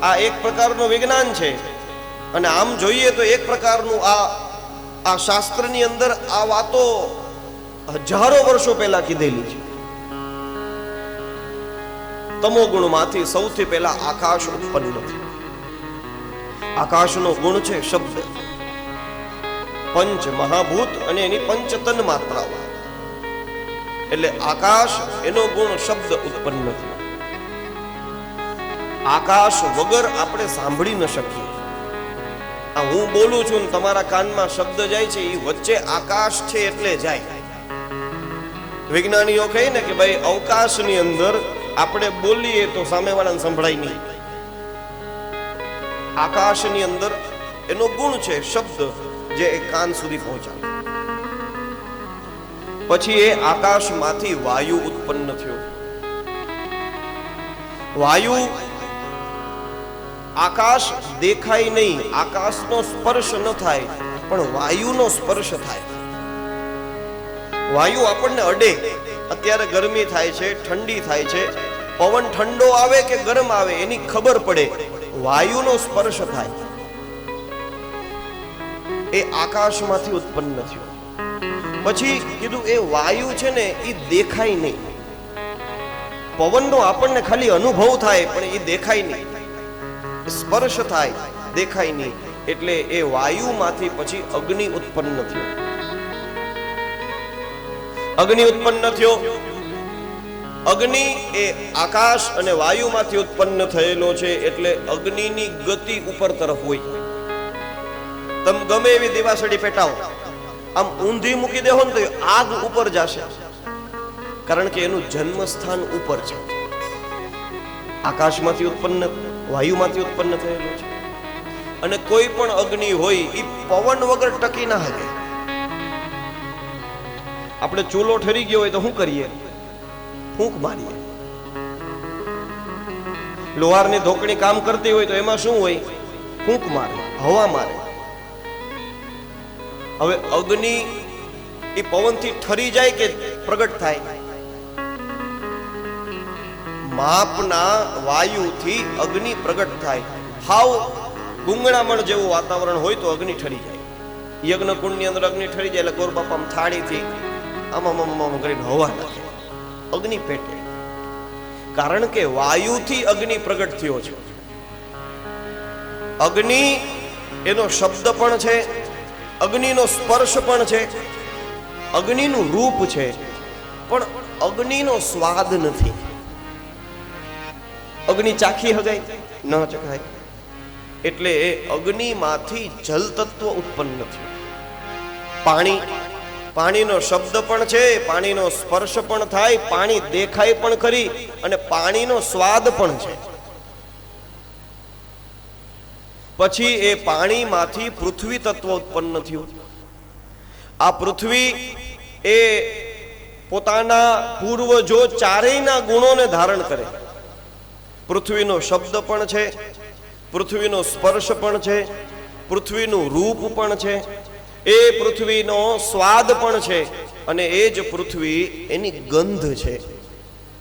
આ એક પ્રકારનું વિજ્ઞાન છે અને આમ જોઈએ તો એક પ્રકારનું આ શાસ્ત્રની અંદર આ વાતો હજારો વર્ષો પહેલા કીધેલી છે. તમો ગુણમાંથી સૌથી પહેલા આકાશ ઉત્પન્ન થયું. આકાશનો ગુણ છે શબ્દ, પંચ મહાભૂત અને એની પંચતન માત્રાઓ. એટલે આકાશ એનો ગુણ શબ્દ ઉત્પન્ન થયો. આકાશ વગર આપણે સાંભળી ન શકીએ. આ હું બોલું છું ને તમારા કાનમાં શબ્દ જાય છે, એ વચ્ચે આકાશ છે એટલે જાય. વિજ્ઞાનીઓ કહે ને કે ભાઈ અવકાશની અંદર આપણે બોલીએ તો સામેવાળાને સંભળાય નહીં. આકાશની અંદર એનો ગુણ છે શબ્દ, જે કાન સુધી પહોંચાડે. પછી એ આકાશમાંથી વાયુ ઉત્પન્ન થયો. વાયુ, આકાશ દેખાય નહીં, આકાશનો સ્પર્શ ન થાય, પણ વાયુનો સ્પર્શ થાય. વાયુ આપણને અડે. અત્યારે ગરમી થાય છે, ઠંડી થાય છે, પવન ઠંડો આવે કે ગરમ આવે એની ખબર પડે, વાયુનો સ્પર્શ થાય. એ આકાશમાંથી ઉત્પન્ન થયો. પછી કીધું એ વાયુ છે ને એ દેખાય નહીં. પવનનો આપણને ખાલી અનુભવ થાય પણ એ દેખાય નહીં, સ્પર્શ થાય, દેખાય નહીં. એટલે એ વાયુમાંથી પછી અગ્નિ ઉત્પન્ન થયો. અગ્નિ ઉત્પન્ન થયો. અગ્નિ એ આકાશ અને વાયુમાંથી ઉત્પન્ન થયેલો છે, એટલે અગ્નિની ગતિ ઉપર તરફ હોય. તમે ગમે એવી દિવાસળી પેટાવો, આમ ઊંધી મૂકી દેહો ને તો આગ ઉપર જશે, કારણ કે એનું જન્મ સ્થાન ઉપર છે. આકાશમાંથી ઉત્પન્ન, વાયુમાંથી ઉત્પન્ન થયેલો છે. અને કોઈ પણ અગ્નિ હોય એ પવન વગર ટકી ના શકે. આપણે ચૂલો ઠરી ગયો હોય તો શું કરીએ? ફૂંક મારીએ. લોહારની ધોકણી કામ કરતી હોય તો એમાં શું હોય? ફૂંક મારે, હવા મારે. હવે અગ્નિ એ પવનથી ઠરી જાય કે પ્રગટ થાય? માપના વાયુથી અગ્નિ પ્રગટ થાય. હાવ ગુંગળામણ જેવું વાતાવરણ હોય તો અગ્નિ ઠરી જાય. યજ્ઞ કુંડની અંદર અગ્નિ ઠરી જાય એટલે ગોર બાપા થાળીથી આમ કરીને હવા નાખે, અગ્નિ પેટે. કારણ કે વાયુથી અગ્નિ પ્રગટ થયો છે. અગ્નિ એનો શબ્દ પણ છે, અગ્નિનો સ્પર્શ પણ છે, અગ્નિનું રૂપ છે, પણ અગ્નિનો સ્વાદ નથી. અગ્નિ ચાખી હગાય ન ચખાય. એટલે અગ્નિમાંથી જલ તત્વ ઉત્પન્ન થયું. પાણી, પાણીનો શબ્દ પણ છે, પાણીનો સ્પર્શ પણ થાય, પાણી દેખાય પણ ખરી, અને પાણીનો સ્વાદ પણ છે. પછી એ પાણીમાંથી પૃથ્વી તત્વ ઉત્પન્ન થયું. આ પૃથ્વી એ પોતાના પૂર્વજો ચારેયના ગુણોને ધારણ કરે. પૃથ્વીનો શબ્દ પણ છે, પૃથ્વીનો સ્પર્શ પણ છે, પૃથ્વીનું રૂપ પણ છે, એ પૃથ્વીનો સ્વાદ પણ છે, અને એ જ પૃથ્વી એની ગંધ છે.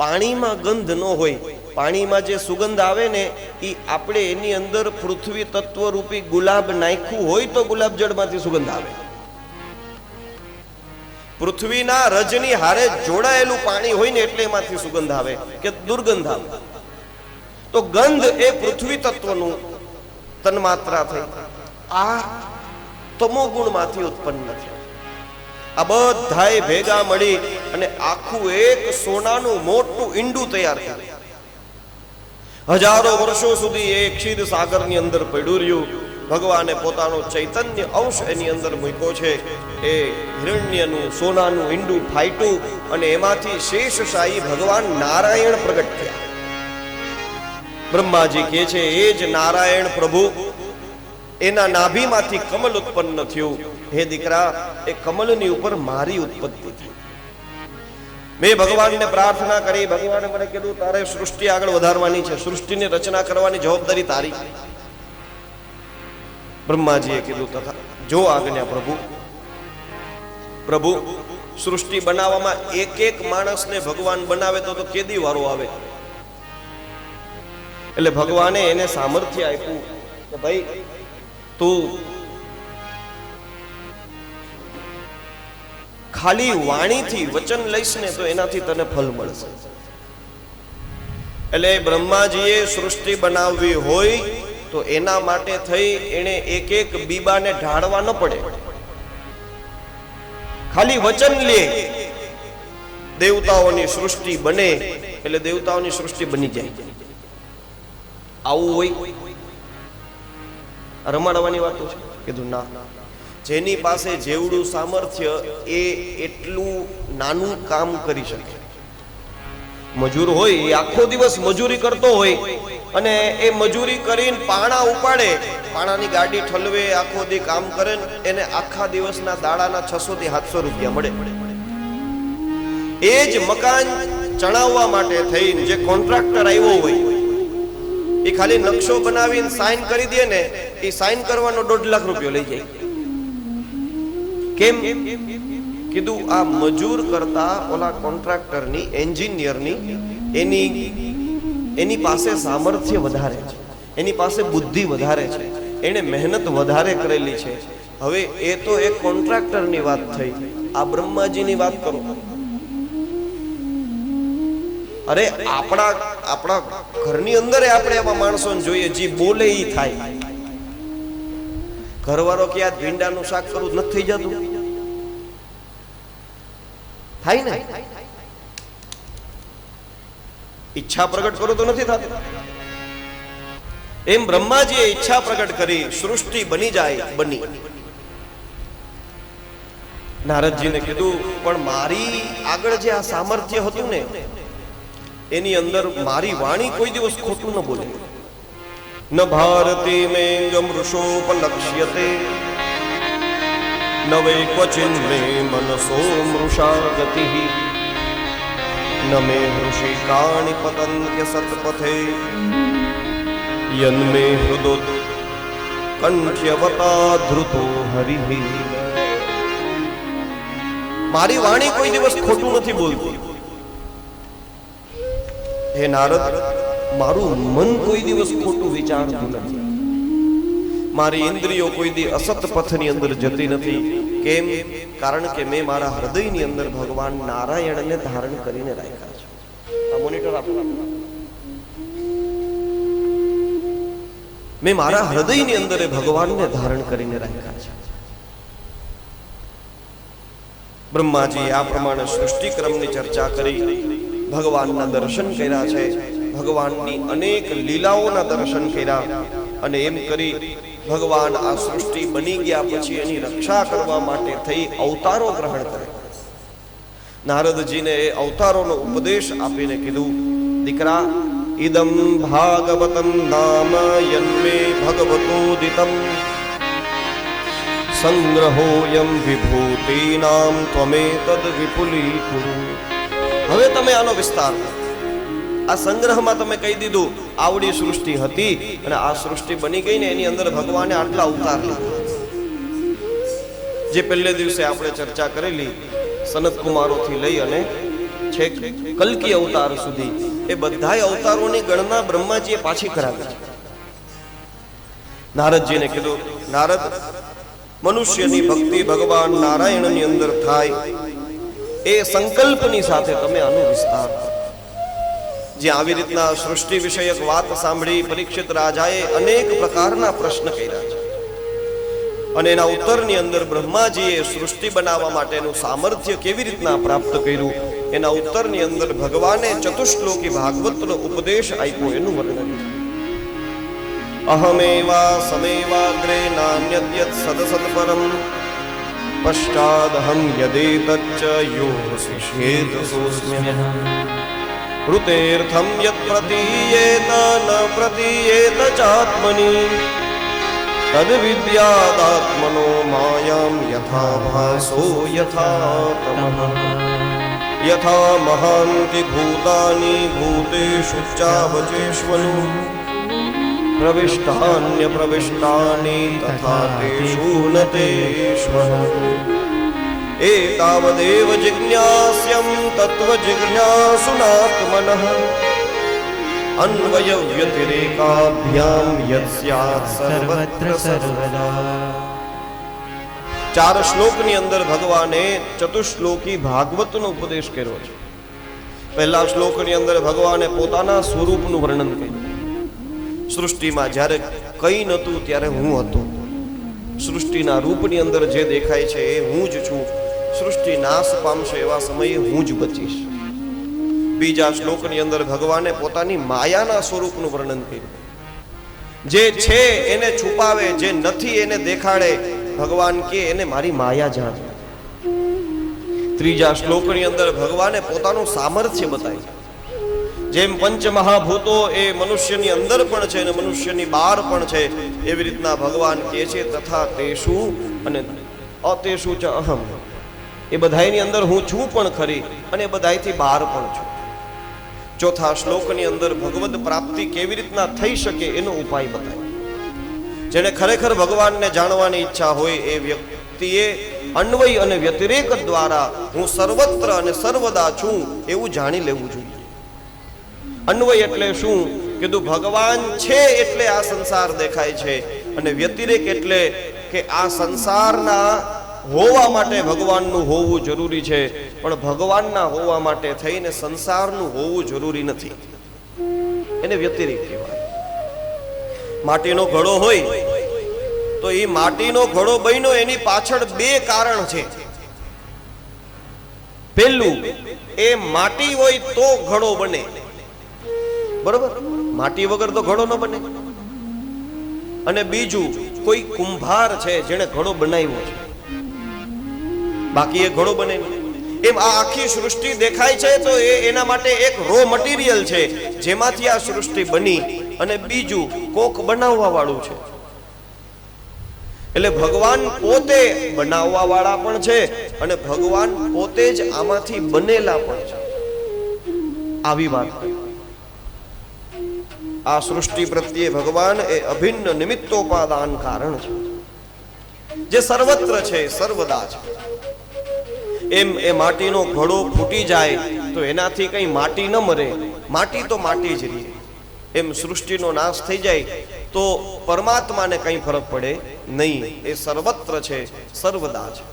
પાણીમાં ગંધ ન હોય, પાણીમાં જે સુગંધ આવે ને એ આપણે એની અંદર પૃથ્વી તત્વ રૂપી ગુલાબ નાખ્યું હોય તો ગુલાબ જળમાંથી સુગંધ આવે. પૃથ્વીના રજની હારે જોડાયેલું પાણી હોય ને એટલે એમાંથી સુગંધ આવે કે દુર્ગંધ આવે. તો ગંધ એ પૃથ્વી તત્વનું તન્માત્રા થઈ. આ તમો ગુણમાંથી ઉત્પન્ન થયા. આ બધાય ભેગા મળી અને આખું એક સોનાનું મોટું ઈંડું તૈયાર થયું. હજારો વર્ષો સુધી એ ક્ષીર સાગરની અંદર પડ્યું રહ્યું. ભગવાને પોતાનો ચૈતન્ય અંશ એની અંદર મૂક્યો છે. એ હિરણ્યનું સોનાનું ઈંડું ફાટ્યું અને એમાંથી શેષશાહી ભગવાન નારાયણ પ્રગટ થયા. બ્રહ્માજી કહે છે એ જ નારાયણ પ્રભુ, એના નાભીમાંથી કમલ ઉત્પન્ન થયું. હે દીકરા, એ કમલની ઉપર મારી ઉત્પત્તિ થઈ. મેં ભગવાનને પ્રાર્થના કરી, ભગવાને મને કીધું તારે સૃષ્ટિ આગળ વધારવાની છે, સૃષ્ટિની રચના કરવાની જવાબદારી તારી. બ્રહ્માજીએ કીધું તથા જો આજ્ઞા પ્રભુ. પ્રભુ સૃષ્ટિ બનાવવામાં એક એક માણસને ભગવાન બનાવે તો કેદી વારો આવે? એટલે ભગવાને એને સામર્થ્ય આપ્યું કે ભાઈ તું ખાલી વાણીથી વચન લઈશ ને તો એનાથી તને ફળ મળશે. એટલે બ્રહ્માજીએ સૃષ્ટિ બનાવવી હોય તો એના માટે થઈ એને એક એક બીબાને ઢાળવા ન પડે. ખાલી વચન લે, દેવતાઓની સૃષ્ટિ બને એટલે દેવતાઓની સૃષ્ટિ બની જાય. આવું હોય રમાડવાની વાતો છે? કીધું ના. જેની પાસે જેવડું સામર્થ્ય એ એટલું નાનું કામ કરી શકે. મજૂર હોય એ આખો દિવસ મજૂરી કરતો હોય અને એ મજૂરી કરીને પાણા ઉપાડે, પાણાની ગાડી ઠલવે, આખો દી કામ કરે, એને આખા દિવસના દાડાના 600 થી 700 રૂપિયા મળે. એ જ મકાન ચણાવવા માટે થઈને જે કોન્ટ્રાક્ટર આવ્યો હોય એ ખાલી નકશો બનાવીને સાઈન કરી દે ને, એ સાઈન કરવાનો 1.5 લાખ રૂપિયા લઈ જાય. કેમ? કીધું આ મજૂર કરતા ઓલા કોન્ટ્રાક્ટરની, એન્જિનિયરની એની પાસે સામર્થ્ય વધારે છે, એની પાસે બુદ્ધિ વધારે છે, એને મહેનત વધારે કરેલી છે. હવે એ તો એક કોન્ટ્રાક્ટરની વાત થઈ, આ બ્રહ્માજીની વાત કરો. અરે આપણા ઘરની અંદર આપણે એવા માણસોને જોઈએ જે બોલે ઈ થાય. ઘરવાળો કે આ ભીંડાનું શાક કરું નથી થઈ જતું? થાય ને? ઈચ્છા પ્રગટ કરો તો નથી થતું. એમ બ્રહ્માજીએ ઈચ્છા પ્રગટ કરી, સૃષ્ટિ બની જાય, બની. નારદજીને કીધું પણ મારી આગળ જે આ સામર્થ્ય હતું ને એની અંદર મારી વાણી કોઈ દિવસ ખોટું ન બોલે. ન ભારતી મેંગ મૃષોપલક્ષ્યતે ન વૈ ક્વચિન મે મનસો મૃષા ગતિઃ ન મે ઋષિકાણિ પતન્ત્ય સત્પથે યન્મે હૃદોત કંઠ્યવતા ધૃતો હરિઃ. મારી વાણી કોઈ દિવસ ખોટું નથી બોલતી. હે નારદ, મારું મન કોઈ દિવસ ખોટું વિચારતું નથી. મારી ઇન્દ્રિયો કોઈ દી અસત પથની અંદર જતી નથી. કેમ? કારણ કે મેં મારા હૃદયની અંદર ભગવાન નારાયણને ધારણ કરીને રાખ્યા છે. આ મોનિટર આપો. મેં મારા હૃદયની અંદર ભગવાનને ધારણ કરીને રાખ્યા છે. બ્રહ્માજીએ આ પ્રમાણે સૃષ્ટિ ક્રમની ચર્ચા કરી, ભગવાનના દર્શન કર્યા છે, ભગવાનની અનેક લીલાઓના દર્શન કર્યા, અને એમ કરી ભગવાન આ સૃષ્ટિ બની ગયા પછી એની રક્ષા કરવા માટે થઈ અવતારો ગ્રહણ કરે. નારદજીને એ અવતારોનો ઉપદેશ આપીને કીધું, દીકરા, ઇદમ ભાગવતમ નામ યન્મે ભગવતોદિતમ સંગ્રહોયમ વિભૂતિનામ ત્વમેતદ વિપુલીકુરુ. હવે તમે આનો વિસ્તાર, આ સંગ્રહમાં તમે કહી દીધું આવડી સૃષ્ટિ હતી અને આ સૃષ્ટિ બની ગઈ ને એની અંદર ભગવાને આટલા અવતાર લીધા. જે પહેલે દિવસે આપણે ચર્ચા કરેલી, સનત કુમારોથી લઈ અને છેક કલ્કી અવતાર સુધી, એ બધાય અવતારોની ગણના બ્રહ્માજીએ પાછી કરાવી છે. નારદજીને કીધું, નારદ, મનુષ્યની ભક્તિ ભગવાન નારાયણની અંદર થાય એ સંકલ્પની સાથે તમે આનો વિસ્તાર. જે આવી રીતના સૃષ્ટિ વિષયક વાત સાંભળી પરીક્ષિત રાજાએ અનેક પ્રકારના પ્રશ્ન કર્યા છે, અને એના ઉત્તરની અંદર બ્રહ્માજીએ સૃષ્ટિ બનાવવા માટેનું સામર્થ્ય કેવી રીતના પ્રાપ્ત કર્યું એના ઉત્તરની અંદર ભગવાને ચતુશ્લોકી ભાગવતનો ઉપદેશ આપ્યો, એનું વર્ણન. અહમેવા સમેવાગ્રે નાન્યદ્યત સદસદ પરમ પશ્ચાદહમ યદેતચ્ચ યો શિષ્યેત સોસ્મ્યહં ઋતેર્થમ યત પ્રતીયેત ન પ્રતીયેત ચાત્મનિ તદ વિદ્યાદાત્મનો માયામ યથા ભાસો યથા તમઃ યથા મહાન્તિ ભૂતાની ભૂતેષુ ચાવચેષ્વનુ પ્રવિષ્ટાન્ય પ્રવિષ્ટાની તથા તેષુ ન તેષ્વઃ એતાવદેવ જિજ્ઞાસ્યં તત્વ જિજ્ઞાસુનાત્મનઃ अन्वय व्यतिरेकाभ्याम यस्यात् सर्वत्र सर्वदा। 4 શ્લોકની અંદર ભગવાને ચતુશ્લોકી ભાગવતનો ઉપદેશ કર્યો છે. પહેલા શ્લોકની અંદર ભગવાને પોતાના સ્વરૂપનું વર્ણન કર્યું. સૃષ્ટિમાં જ્યારે કંઈ નહોતું ત્યારે હું હતો. સૃષ્ટિના રૂપની અંદર જે દેખાય છે એ હું જ છું. સૃષ્ટિ નાશ પામશે એવા સમયે હું જ બચીશ. બીજા શ્લોકની અંદર ભગવાને પોતાની માયાના સ્વરૂપનું વર્ણન કર્યું. જે છે એને છુપાવે, જે નથી એને દેખાડે. ભગવાન કે એને મારી માયા જાણ. ત્રીજા શ્લોકની અંદર ભગવાને પોતાનું સામર્થ્ય બતાવ્યું. જેમ પંચમહાભૂતો એ મનુષ્યની અંદર પણ છે અને મનુષ્યની બહાર પણ છે, એવી રીતના ભગવાન કહે છે તથા તેષુ અને અતેષુ ચ અહમ. એ બધાયની અંદર હું છું પણ ખરી અને બધાયથી બહાર પણ છું. ચોથા શ્લોકની અંદર ભગવદ પ્રાપ્તિ કેવી રીતના થઈ શકે એનો ઉપાય બતાવ્યો. જેને ખરેખર ભગવાનને જાણવાની ઈચ્છા હોય એ વ્યક્તિએ અન્વય અને વ્યતિરેક દ્વારા હું સર્વત્ર અને સર્વદા છું એવું જાણી લેવું જોઈએ. અન્વય એટલે શું કીધું? ભગવાન છે એટલે આ સંસાર દેખાય છે, અને વ્યતિરેક એટલે કે આ સંસારના હોવા માટે ભગવાનનું હોવું જરૂરી છે, પણ ભગવાનના હોવા માટે થઈને સંસારનું હોવું જરૂરી નથી. એને વ્યતિરેક કહેવાય. માટીનો ઘડો હોય તો એ માટીનો ઘડો બન્યો એની પાછળ 2 કારણ છે. પહેલું, એ માટી હોય તો ઘડો બને. બરોબર? માટી વગર તો ઘડો ન બને. અને બીજું, કોઈ કુંભાર છે જેણે ઘડો બનાવ્યો છે, બાકી એ ઘડો બને નહીં. એમ આ આખી સૃષ્ટિ દેખાય છે તો એ એના માટે એક રો મટીરિયલ છે જેમાંથી આ સૃષ્ટિ બની, અને બીજું કોક બનાવવા વાળું છે. એટલે ભગવાન પોતે બનાવવા વાળા પણ છે અને ભગવાન પોતે જ આમાંથી બનેલા પણ છે. આવી વાત. આ સૃષ્ટિ પ્રત્યે ભગવાન એ અભિન્ન નિમિત્તોપાદાન કારણ છે, જે સર્વત્ર છે, સર્વદા છે. એમ એ માટીનો ઘડો ફૂટી જાય તો એનાથી કઈ માટી ન મરે, માટી તો માટી જ રહે. એમ સૃષ્ટિનો નાશ થઈ જાય તો પરમાત્માને કઈ ફરક પડે નહીં. એ સર્વત્ર છે, સર્વદા છે.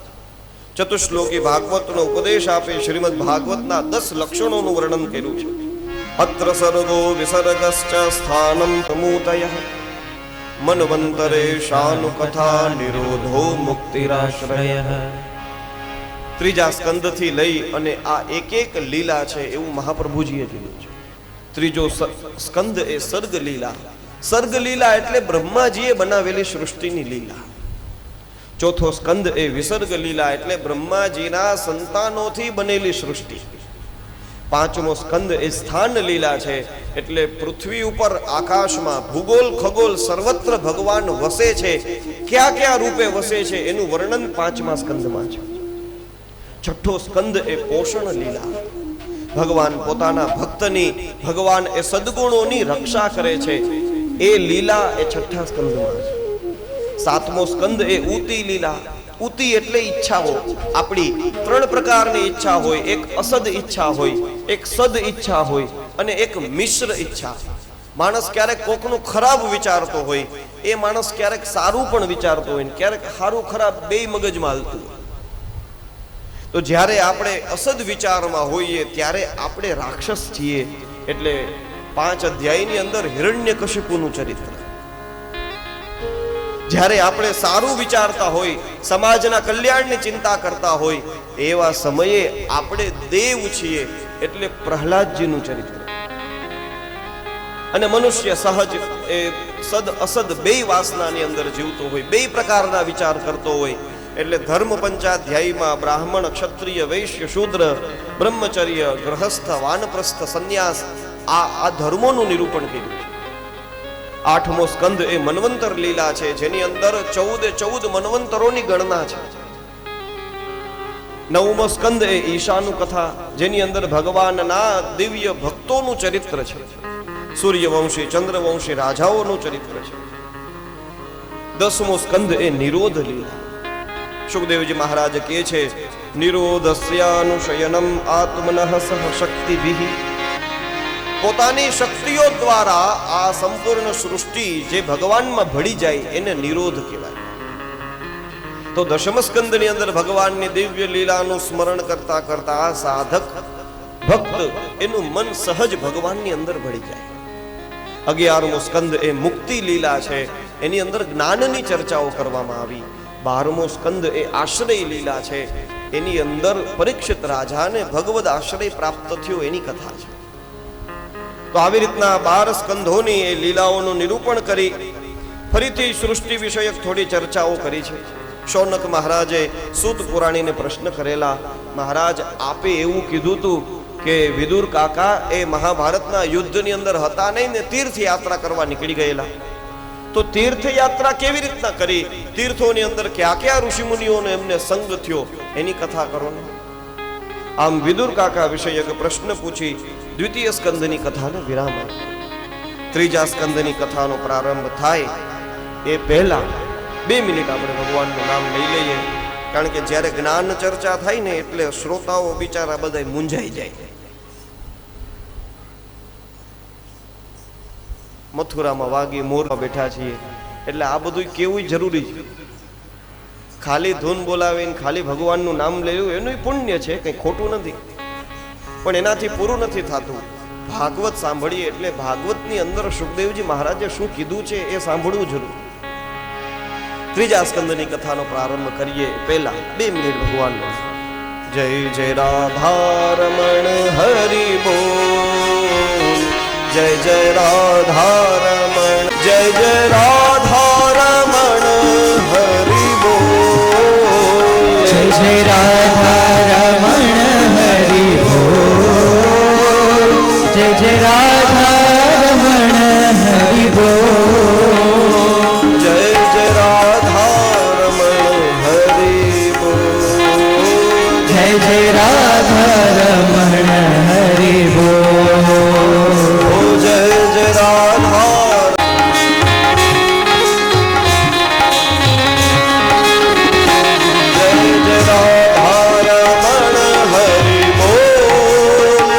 ચતુશ્લોકી ભાગવતનો ઉપદેશ આપે શ્રીમદ ભાગવતના 10 લક્ષણોનું વર્ણન કર્યું છે. અત્ર સર્ગો વિસર્ગશ્ચ સ્થાનમ તમૂતયઃ મન્વંતરેશાનુ કથા નિરોધો મુક્તિરાશ્રયઃ. ત્રીજા સ્કંદથી લઈ અને આ એક લીલા છે એવું મહાપ્રભુજીએ કીધું છે. ત્રીજો સ્કંદ એ સર્ગ લીલા. સર્ગ લીલા એટલે બ્રહ્માજીએ બનાવેલી સૃષ્ટિની લીલા. ચોથો સ્કંદ એ વિસર્ગ લીલા એટલે બ્રહ્માજીના સંતાનોથી બનેલી સૃષ્ટિ. પાંચમો સ્કંદ એ સ્થાન લીલા છે એટલે પૃથ્વી ઉપર, આકાશમાં, ભૂગોળ ખગોળ સર્વત્ર ભગવાન વસે છે. કયા કયા રૂપે વસે છે એનું વર્ણન 5મા સ્કંદમાં છે. છઠ્ઠો સ્કંદ એ પોષણ લીલા. ભગવાન પોતાના ભક્તની, ભગવાન એ સદગુણોની રક્ષા કરે છે, એ લીલા એ છઠ્ઠા સ્કંદમાં છે. સાતમો સ્કંદ એ ઉતી લીલા. ઉતી એટલે ઈચ્છાઓ. આપણી 3 પ્રકારની ઈચ્છા હોય. એક અસદ ઈચ્છા હોય, એક સદ ઈચ્છા હોય અને એક મિશ્ર ઈચ્છા. માણસ ક્યારેક કોકનું ખરાબ વિચારતો હોય, એ માણસ ક્યારેક સારું પણ વિચારતો હોય, ક્યારેક સારું ખરાબ બેય મગજમાં હાલતું હોય. તો જ્યારે આપણે અસદ વિચારમાં હોઈએ ત્યારે આપણે રાક્ષસ છીએ. એટલે 5 અધ્યાયની અંદર હિરણ્યકશિપુનું ચરિત્ર. જ્યારે આપણે સારું વિચારતા હોય, સમાજના કલ્યાણની ચિંતા કરતા હોય, એવા સમયે આપણે દેવ છીએ. એટલે પ્રહલાદજીનું ચરિત્ર. અને મનુષ્ય સહજ એ સદ અસદ બેય વાસનાની અંદર જીવતો હોય, બેય પ્રકારના વિચાર કરતો હોય. એટલે ધર્મ પંચાધ્યાયમાં બ્રાહ્મણ, ક્ષત્રિય, વૈશ્ય, શૂદ્ર, બ્રહ્મચર્ય, ગૃહસ્થ, વાનપ્રસ્થ, સંન્યાસ, આ ધર્મોનું નિરૂપણ કર્યું છે. 8મો સ્કંદ એ મન્વંતર લીલા છે જેની અંદર 14 મન્વંતરોની ગણના છે. 9મો સ્કંદ એ ઈશાનું કથા જેની અંદર ભગવાનના દિવ્ય ભક્તોનું ચરિત્ર છે. સૂર્યવંશી, ચંદ્રવંશી રાજાઓનું ચરિત્ર છે. 10મો સ્કંદ એ નિરોધ લીલા. સુખદેવજી મહારાજ કહે છે, નિરોધસ્યાનુશયનમ આત્મનઃ સહ શક્તિભિઃ પોતાની શક્તિઓ દ્વારા આ સંપૂર્ણ સૃષ્ટિ જે ભગવાનમાં ભળી જાય એને નિરોધ કહેવાય. તો દશમ સ્કંદની અંદર ભગવાનની દિવ્ય લીલાનું સ્મરણ કરતા કરતા આ સાધક ભક્ત એનું મન સહજ ભગવાનની અંદર ભળી જાય. 11મો સ્કંદ એ મુક્તિ લીલા છે, એની અંદર જ્ઞાનની ચર્ચાઓ કરવામાં આવી. 12મો સ્કંદ એ આશ્રય લીલા છે, એની અંદર પરીક્ષિત રાજાને ભગવદ આશ્રય પ્રાપ્ત થયો એની કથા છે. તો આવી રીતના 12 સ્કંધોની એ લીલાઓનું નિરૂપણ કરી ફરીથી સૃષ્ટિ વિષયક થોડી ચર્ચાઓ કરી છે. શૌનક મહારાજે સૂત પુરાણીને પ્રશ્ન કરેલા, મહારાજ આપે એવું કીધું હતું કે વિદુર કાકા એ મહાભારતના યુદ્ધની અંદર હતા નહીં ને તીર્થ યાત્રા કરવા નીકળી ગયેલા, તો તીર્થ યાત્રા કેવી રીતના કરી, તીર્થોની અંદર કયા કયા ઋષિમુનિઓનો એમને સંગ થયો એની કથા કરો ને. આમ વિદુર કાકા વિષયક પ્રશ્ન પૂછી દ્વિતીય સ્કંદની કથાને વિરામ આપ્યો. ત્રીજા સ્કંદની કથાનો પ્રારંભ થાય એ પહેલા 2 મિનિટ આપણે ભગવાનનું નામ લઈ લઈએ, કારણ કે જ્યારે જ્ઞાન ચર્ચા થાય ને એટલે શ્રોતાઓ બિચારા બધા મૂંઝાઈ જાય. મથુરામાં વાગી મોરમાં બેઠા છીએ એટલે આ બધું કેવું જરૂરી છે. ખાલી ધૂન બોલાવીને ખાલી ભગવાનનું નામ લેવું એનું પુણ્ય છે, કંઈ ખોટું નથી, પણ એનાથી પૂરું નથી થતું. ભાગવત સાંભળીએ એટલે ભાગવતની અંદર સુખદેવજી મહારાજે શું કીધું છે એ સાંભળવું જરૂર. ત્રીજા સ્કંદની કથાનો પ્રારંભ કરીએ પહેલા 2 મિનિટ ભગવાનનો. જય જય રાધારમણ હરિ બોલ, જય જય રાધારમણ, જય જય રાધારમણ હરિ બોલ, જય જય રાધારમણ હરિ બોલ, જય જય રાધારમણ હરિ બોલ, જય જય રાધારમણ હરિ બોલ, જય જય રાધારમણ હરિ બોલ, જય જય રાધા, જય જય રાધારમણ હરિ બોલ,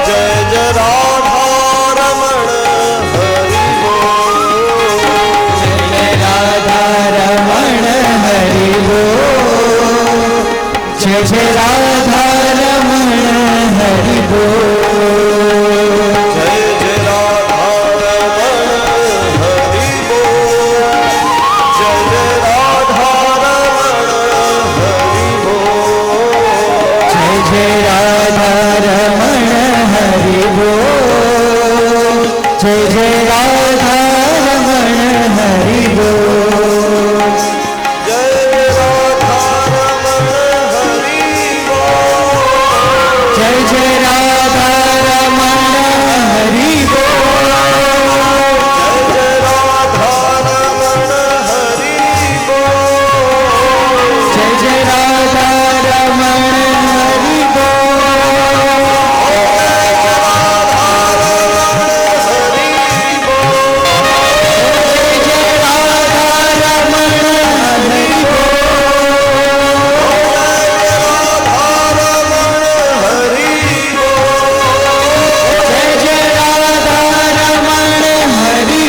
જય જય રાધારમણ હરિ બોલ, જય રાધારમણ હરિ બોલ, જય જય રાધારમણ હરિ બોલ, જય જય રાધારમણ હરિ બોલ, જય જય રાધારમણ હરિ બોલ, જય જય રાધારમણ હરિ બોલ, જય જય રાધારમણ હરિ બોલ, જય રાધારમણ હરિ બોલ,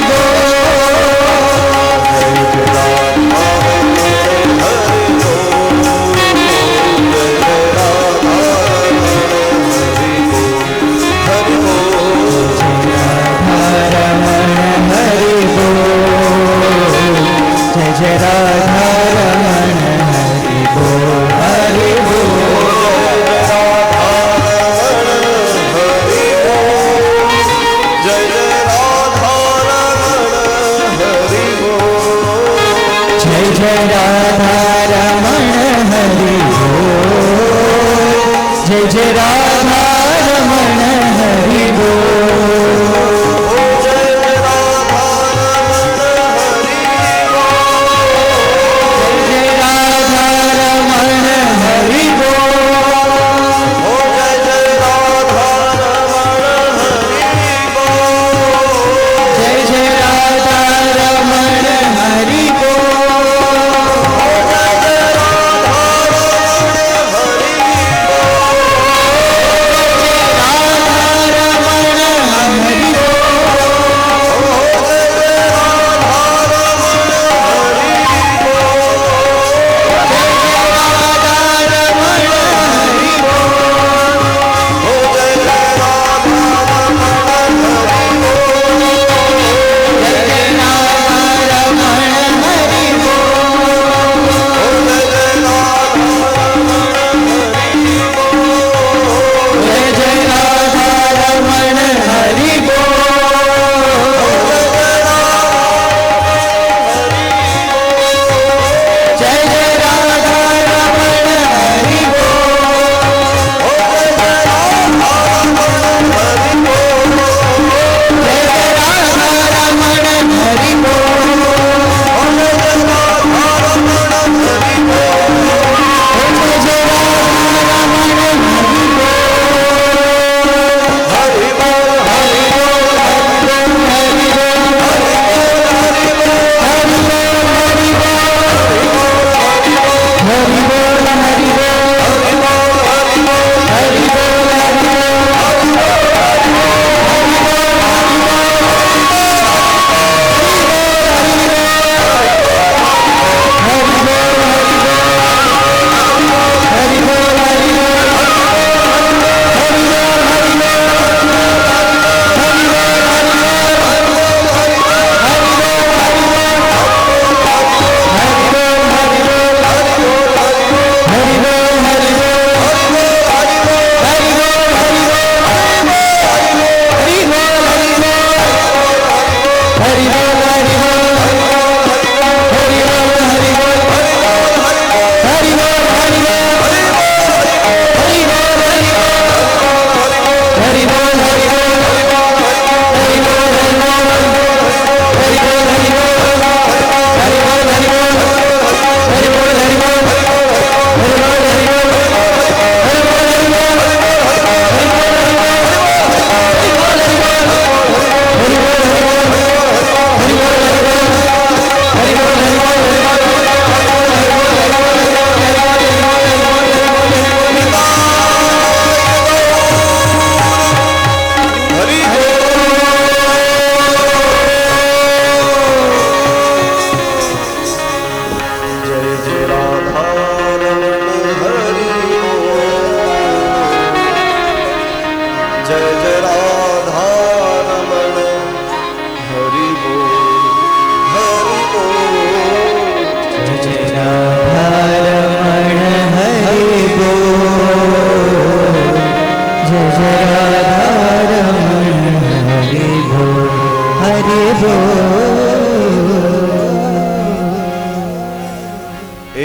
જય જય રાધારમણ હરિ બોલ, જય જય રાધારમણ હરિ બોલ, જય જય રાધારમણ હરિ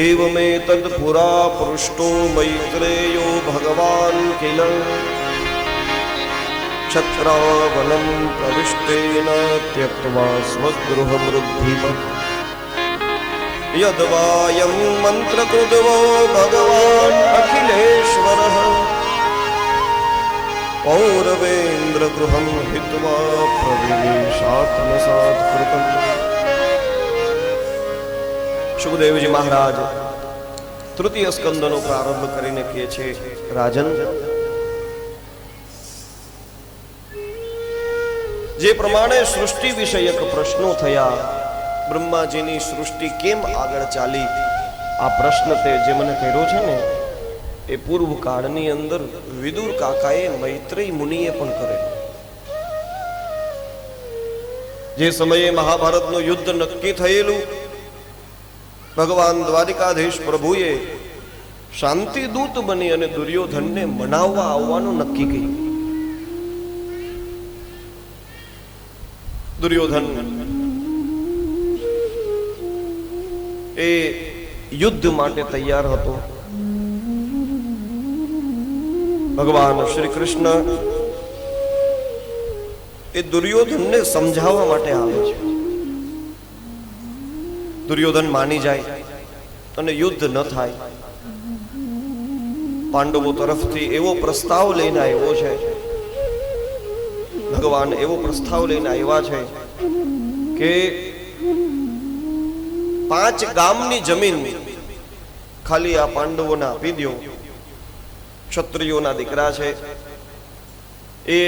एवमेतद् पुरा पृष्टो मैत्रेयो भगवान् किल क्षत्रावनं प्रविष्टेन त्यक्त्वा स्वगृहमृद्धिवत् यद्वायं मन्त्रकृतवो भगवान् अखिलेश्वरः पौरवेन्द्रगृहं हित्वा प्रविवेशात्मसात् कृतम्। સુખદેવજી મહારાજ તૃતીય સ્કંદનો પ્રારંભ કરીને કહે છે, રાજન, જે પ્રમાણે સૃષ્ટિ વિષયક પ્રશ્નો થયા, બ્રહ્માજીની સૃષ્ટિ કેમ આગળ ચાલી, આ પ્રશ્ન તે જે મને કર્યો છે ને, એ પૂર્વ કાળની અંદર વિદુર કાકાએ મૈત્રેય મુનિએ પણ કરેલો. જે સમયે મહાભારતનું યુદ્ધ નક્કી થયેલું, ભગવાન દ્વારિકાધીશ પ્રભુએ શાંતિ દૂત બની અને દુર્યોધનને મનાવવા આવવાનું નક્કી કર્યું. દુર્યોધન એ યુદ્ધ માટે તૈયાર હતો. ભગવાન શ્રી કૃષ્ણ એ દુર્યોધનને સમજાવવા માટે આવે છે. દુર્યોધન માની જાય અને યુદ્ધ ન થાય. પાંડવો તરફથી એવો પ્રસ્તાવ લઈને આવ્યો છે, ભગવાન એવો પ્રસ્તાવ લઈને આવ્યા છે કે 5 ગામની જમીન ખાલી આ પાંડવોને આપી દો. ક્ષત્રિયોના દીકરા છે, એ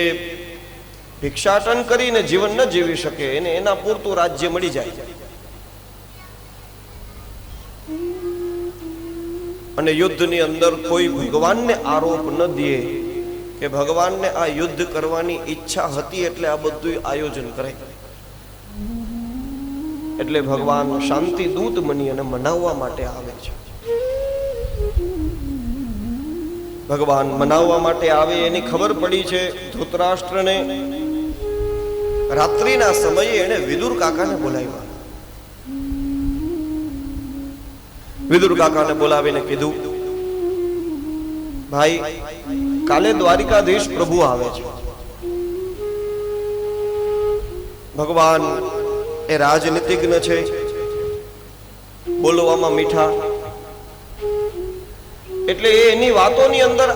ભિક્ષાટન કરીને જીવન ન જીવી શકે, એને એના પૂરતું રાજ્ય મળી જાય. અને યુદ્ધની અંદર કોઈ ભગવાનને આરોપ ન દે કે ભગવાનને આ યુદ્ધ કરવાની ઈચ્છા હતી એટલે આ બધું આયોજન કરે. એટલે ભગવાન શાંતિ દૂત બની અને મનાવવા માટે આવે છે. ભગવાન મનાવવા માટે આવે એની ખબર પડી છે ધૃતરાષ્ટ્રને. રાત્રિના સમયે એને વિદુર કાકાને બોલાવ્યા. વિદુર કાકાને બોલાવીને કીધું, ભાઈ, કાલે દ્વારિકાધીશ પ્રભુ આવે છે. ભગવાન એ રાજનીતિજ્ઞ છે, બોલવામાં મીઠા, એટલે એની વાતોની અંદર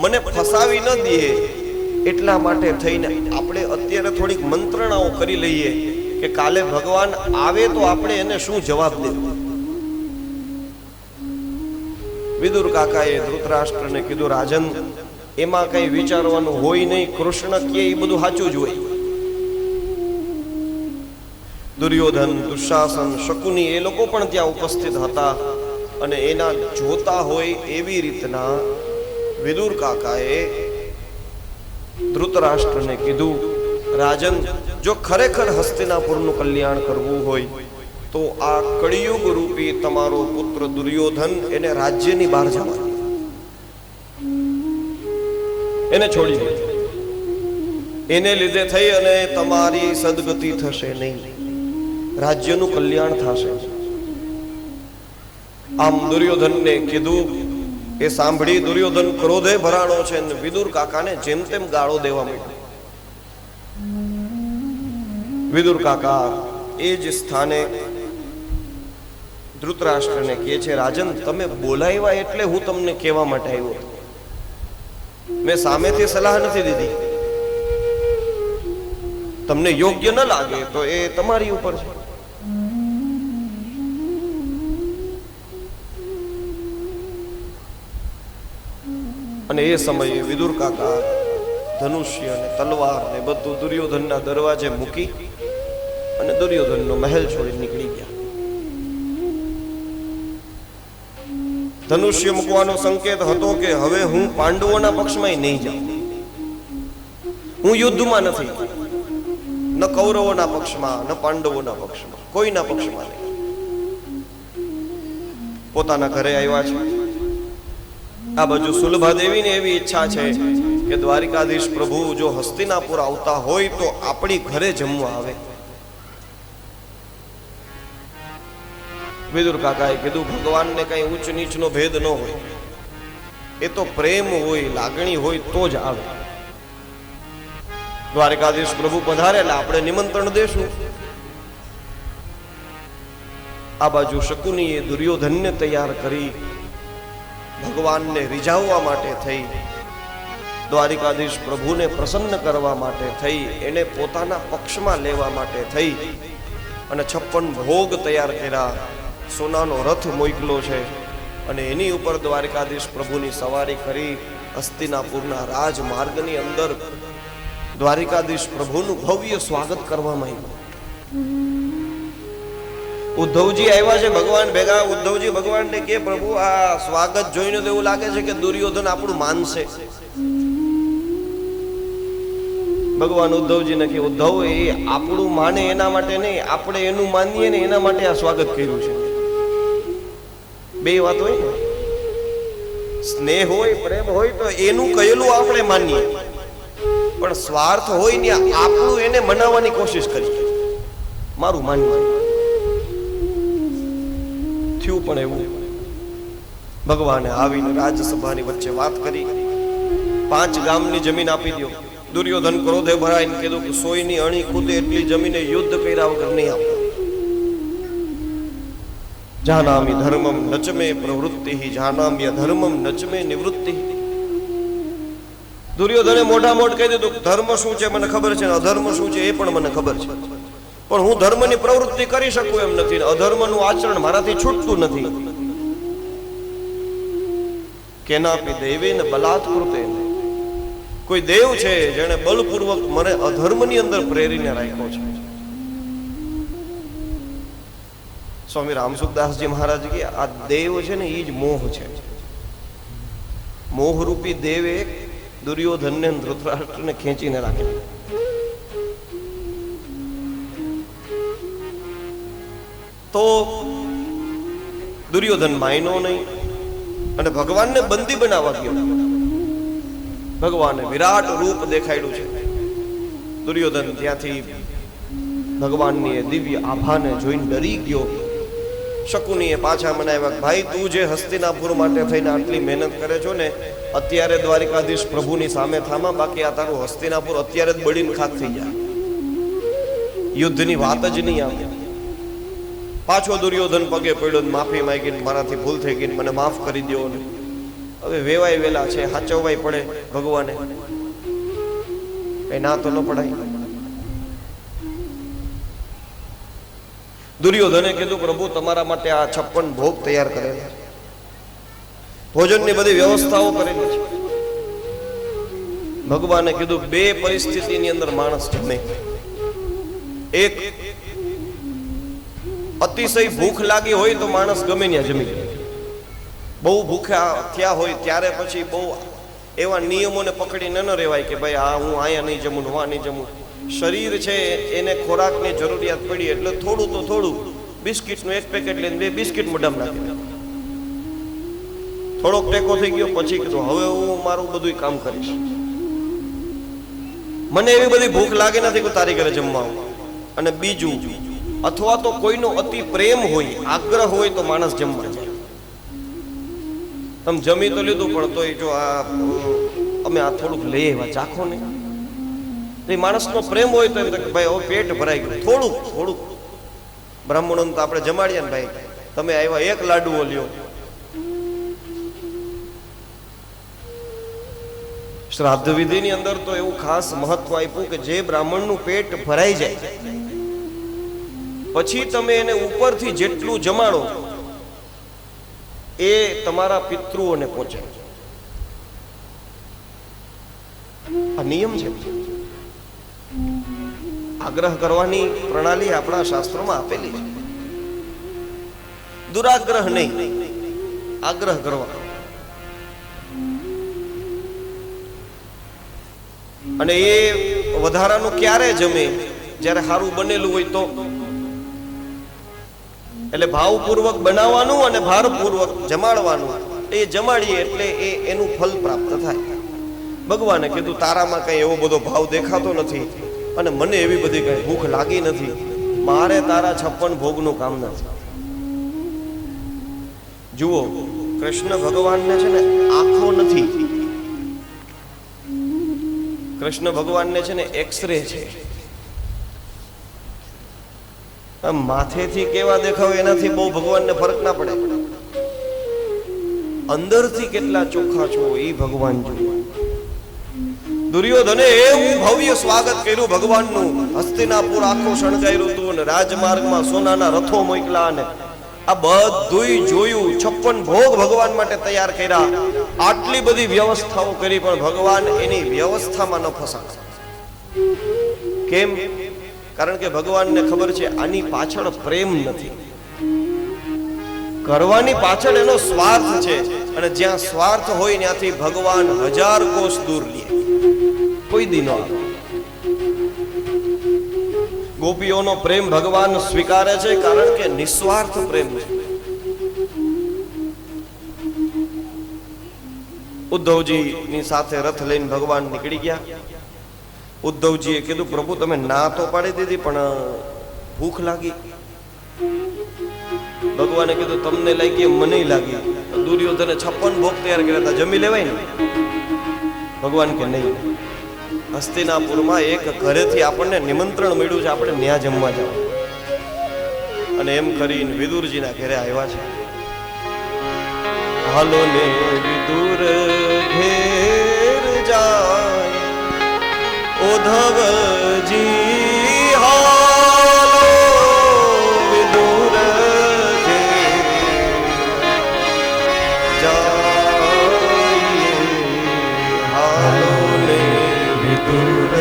મને ફસાવી ન દે. એટલા માટે થઈને આપણે અત્યારે થોડીક મંત્રણાઓ કરી લઈએ કે કાલે ભગવાન આવે તો આપણે એને શું જવાબ દેવો. વિદુર કાકાએ ધૃતરાષ્ટ્રને કીધું, રાજન, એમાં કઈ વિચારવાનું હોય નહીં. કૃષ્ણ કે એ બધું સાચું જ હોય. દુર્યોધન, દુશાસન, શકુની એ લોકો પણ ત્યાં ઉપસ્થિત હતા અને એના જોતા હોય એવી રીતના વિદુર કાકાએ ધૃતરાષ્ટ્રને કીધું, રાજન, જો ખરેખર હસ્તિનાપુરનું કલ્યાણ કરવું હોય તો આ કળિયુગ રૂપી તમારો પુત્ર દુર્યોધન એને રાજ્યની બહાર જવા, એને છોડી દે. એને લીધે થઈ અને તમારી સદગતિ થશે નહીં, રાજ્યનું કલ્યાણ થશે. આમ દુર્યોધનને કીધું. એ સાંભળી દુર્યોધન ક્રોધે ભરાણો છે અને વિદુર કાકાને જેમ તેમ ગાળો દેવા માંડ્યો. વિદુર કાકા એ જ સ્થાને ધૃતરાષ્ટ્રને કહે છે, રાજન, તમે બોલાવ્યા એટલે હું તમને કહેવા માટે આવ્યો હતો. મેં સામેથી સલાહ નથી દીધી. તમને યોગ્ય ન લાગે તો એ તમારી ઉપર છે. અને એ સમયે વિદુર કાકા ધનુષ્ય અને તલવાર ને બધું દુર્યોધનના દરવાજે મૂકી અને દુર્યોધનનો મહેલ છોડી નીકળી ગયા. ધનુષ્ય મૂકવાનો સંકેત હતો કે હવે હું પાંડવોના પક્ષમાં નહીં જાઉં. હું યુદ્ધમાં નથી, ન કૌરવોના પક્ષમાં ન પાંડવોના પક્ષમાં, કોઈના પક્ષમાં નહીં. પોતાના ઘરે આવ્યા છે. આ બાજુ સુલભા દેવીને એવી ઈચ્છા છે કે દ્વારિકાધીશ પ્રભુ જો હસ્તિનાપુર આવતા હોય તો આપણી ઘરે જમવા આવે. વિદુર કાકાએ કીધું ભગવાનને કઈ ઉચ્ચ નીચનો ભેદ ન હોય, એ તો પ્રેમ હોય, લાગણી હોય તો જ આવે. દ્વારકાધીશ પ્રભુ પધારે એટલે આપણે નિમંત્રણ દેશું. આ બાજુ શકુનીએ દુર્યોધનને તૈયાર કરી ભગવાનને રીઝાવવા માટે થઈ, દ્વારિકાધીશ પ્રભુને પ્રસન્ન કરવા માટે થઈ, એને પોતાના પક્ષમાં લેવા માટે થઈ અને 56 ભોગ તૈયાર કર્યા. સોનાનો રથ મોકલો છે અને એની ઉપર દ્વારિકાધીશ પ્રભુની સવારી કરી હસ્તિનાપુરના રાજમાર્ગની અંદર દ્વારિકાધીશ પ્રભુનું ભવ્ય સ્વાગત કરવામાં આવ્યું. ઉદ્ધવજી આવ્યા છે ભગવાન ભેગા. ઉદ્ધવજી ભગવાનને કે પ્રભુ આ સ્વાગત જોઈને તો એવું લાગે છે કે દુર્યોધન આપણું માનશે. ભગવાન ઉદ્ધવજીને કે ઉદ્ધવ એ આપણું માને એના માટે નહીં, આપણે એનું માનીએ ને એના માટે આ સ્વાગત કર્યું છે. બે વાત હોય ને, સ્નેહ હોય, પ્રેમ હોય તો એનું કહેલું આપણે માનીએ, પણ સ્વાર્થ હોય ને આપણું એને મનાવવાની કોશિશ કરીએ, મારું માનવું. થયું પણ એવું. ભગવાને આવીને રાજસભાની વચ્ચે વાત કરી, 5 ગામની જમીન આપી દો. દુર્યોધન ક્રોધે ભરાઈને કીધું કે 100ની અણી કૂદે એટલી જમીને યુદ્ધ કર્યા વગર નહીં આપો. જાનામિ ધર્મમ નચમે પ્રવૃત્તિ, જાનામ્ય ધર્મમ નચમે નિવૃત્તિ. દુર્યોધને મોઢા મોઢ કહી દીધું ધર્મ શું છે મને ખબર છે, અધર્મ શું છે એ પણ મને ખબર છે, પણ હું ધર્મની પ્રવૃત્તિ કરી શકું એમ નથી, અધર્મનું આચરણ મારાથી છૂટતું નથી. કેનાપી દેવેન બલાત્કૃતે, કોઈ દેવ છે જેણે બલપૂર્વક મને અધર્મની અંદર પ્રેરીને રાખ્યો છે. સ્વામી રામસુખદાસજી મહારાજ કે આ દેવ છે ને એ જ મોહ છે. મોહરૂપી દેવે દુર્યોધનને ધૃતરાષ્ટ્રને ખેંચીને રાખે. તો દુર્યોધન માયનો નહીં અને ભગવાનને બંદી બનાવવા ગયો. ભગવાને વિરાટ રૂપ દેખાડ્યું છે. દુર્યોધન ત્યાંથી ભગવાનની દિવ્ય આભાને જોઈને ડરી ગયો. શકુનીએ પાછા મનાવ્યા, ભાઈ તું જે હસ્તિનાપુર માટે થઈને આટલી મહેનત કરે છો ને, અત્યારે દ્વારિકાધીશ પ્રભુની સામે થામા, બાકી આ તારું હસ્તિનાપુર અત્યારે જ બળીને ખાક થઈ જાય, યુદ્ધની વાત જ નહીં આવે. પાછો દુર્યોધન પગે પડ્યો, માફી માંગીને મારાથી ભૂલ થઈ ગઈ, મને માફ કરી દો. હવે વેવાય વેલા છે, હાચવવાય પડે ભગવાને, કઈ ના તો ન પડાય. દુર્યોધને કીધું પ્રભુ તમારા માટે આ 56 ભોગ તૈયાર કરેલા, ભોજનની બધી વ્યવસ્થાઓ કરેલી છે. ભગવાને કીધું 2 પરિસ્થિતિની અંદર માણસ જમે. એક, અતિશય ભૂખ લાગી હોય તો માણસ ગમે ત્યાં જમી લે. બહુ ભૂખ્યા થયા હોય ત્યારે પછી બહુ એવા નિયમોને પકડીને ન રહેવાય કે ભાઈ આ હું અહીંયા નહીં જમું, હું આ નહીં જમું. શરીર છે એને ખોરાકની જરૂરિયાત પડી એટલે થોડું તો થોડું, બિસ્કિટનું 1 પેકેટ લઈને 2 બિસ્કિટ મોઢામાં નાખી. થોડોક ટેકો થઈ ગયો પછી કીધું હવે હું મારું બધું કામ કરીશ, મને એવી બધી ભૂખ લાગે નથી કે તારી ઘરે જમવા આવું. અને બીજું, અથવા તો કોઈનો અતિ પ્રેમ હોય, આગ્રહ હોય તો માણસ જમવા જાય. તમે જમી તો લીધું પણ તોય જો આ અમે આ થોડુંક લઈ આવ્યા ચાખો ને, એ માણસનો પ્રેમ હોય તો એમ કે ભાઈ હવે પેટ ભરાઈ ગયું, થોડુંક થોડુંક. બ્રાહ્મણોને તો આપણે જમાડીએ ને ભાઈ, તમે આવ્યા 1 લાડુઓ લ્યો. શ્રાદ્ધ વિધિની અંદર તો એવું ખાસ મહત્વ આપ્યું કે જે બ્રાહ્મણનું પેટ ભરાઈ જાય પછી તમે એને ઉપરથી જેટલું જમાડો એ તમારા પિતૃઓને પહોંચે. આ નિયમ છે. આગ્રહ કરવાની પ્રણાલી આપણા શાસ્ત્રોમાં આપેલી છે. દુરાગ્રહ નહીં, આગ્રહ કરવા. અને એ વધારાનું ક્યારે જમે? જ્યારે સારું બનેલું હોય તો. એટલે ભાવપૂર્વક બનાવવાનું અને ભારપૂર્વક જમાડવાનું. એ જમાડીએ એટલે એનું ફલ પ્રાપ્ત થાય. ભગવાને કીધું તારામાં કઈ એવો બધો ભાવ દેખાતો નથી અને મને એવી બધી કઈ ભૂખ લાગી નથી, મારે તારા 56 ભોગનું કામ નથી. જુઓ, કૃષ્ણ ભગવાનને છે ને આંખો નથી, કૃષ્ણ ભગવાનને છે ને એક્સરે છે. માથેથી કેવા દેખાવ એનાથી બહુ ભગવાનને ફરક ના પડે, અંદરથી કેટલા ચોખ્ખા છો એ ભગવાન જુઓ. દુર્યોધને એવું ભવ્ય સ્વાગત કર્યું ભગવાનનું, હસ્તિનાપુર આખું શણગાર્યું હતું અને રાજમાર્ગમાં સોનાના રથો મોકલા અને આ બધુંય જોયું. 56 ભોગ ભગવાન માટે તૈયાર કર્યા, આટલી બધી વ્યવસ્થાઓ કરી, પણ ભગવાન એની વ્યવસ્થામાં ન ફસાયા. કેમ? કારણ કે ભગવાનને ખબર છે આની પાછળ પ્રેમ નથી, કરવાની પાછળ એનો સ્વાર્થ છે, અને જ્યાં સ્વાર્થ હોય ત્યાંથી ભગવાન 1000 કોસ દૂર લે, કોઈ દી ન આવે. ગોપીઓનો પ્રેમ ભગવાન સ્વીકારે છે કારણ કે નિસ્વાર્થ પ્રેમ છે. ઉદ્ધવજી ની સાથે રથ લઈને ભગવાન નીકળી ગયા. ઉદ્ધવજીએ કીધું, પ્રભુ તમે ના તો પાડી દીધી પણ ભૂખ લાગી. ભગવાને કીધું, તમને લાગી મને લાગી. દુર્યોધને 56 ભોગ તૈયાર કર્યા હતા, જમી લેવાય ને? ભગવાન કે નહીં, હસ્તિનાપુરમાં એક ઘરેથી આપણને નિમંત્રણ મળ્યું છે, આપણે ત્યાં જમવા જાવ. અને એમ કરીને વિદુરજીના ઘરે આવ્યા છે. હાલો ને વિદુર ઘેર જાય ઉદ્ધવજી, હાલો વિદુર ઘેર જાય, હાલો ને વિદુર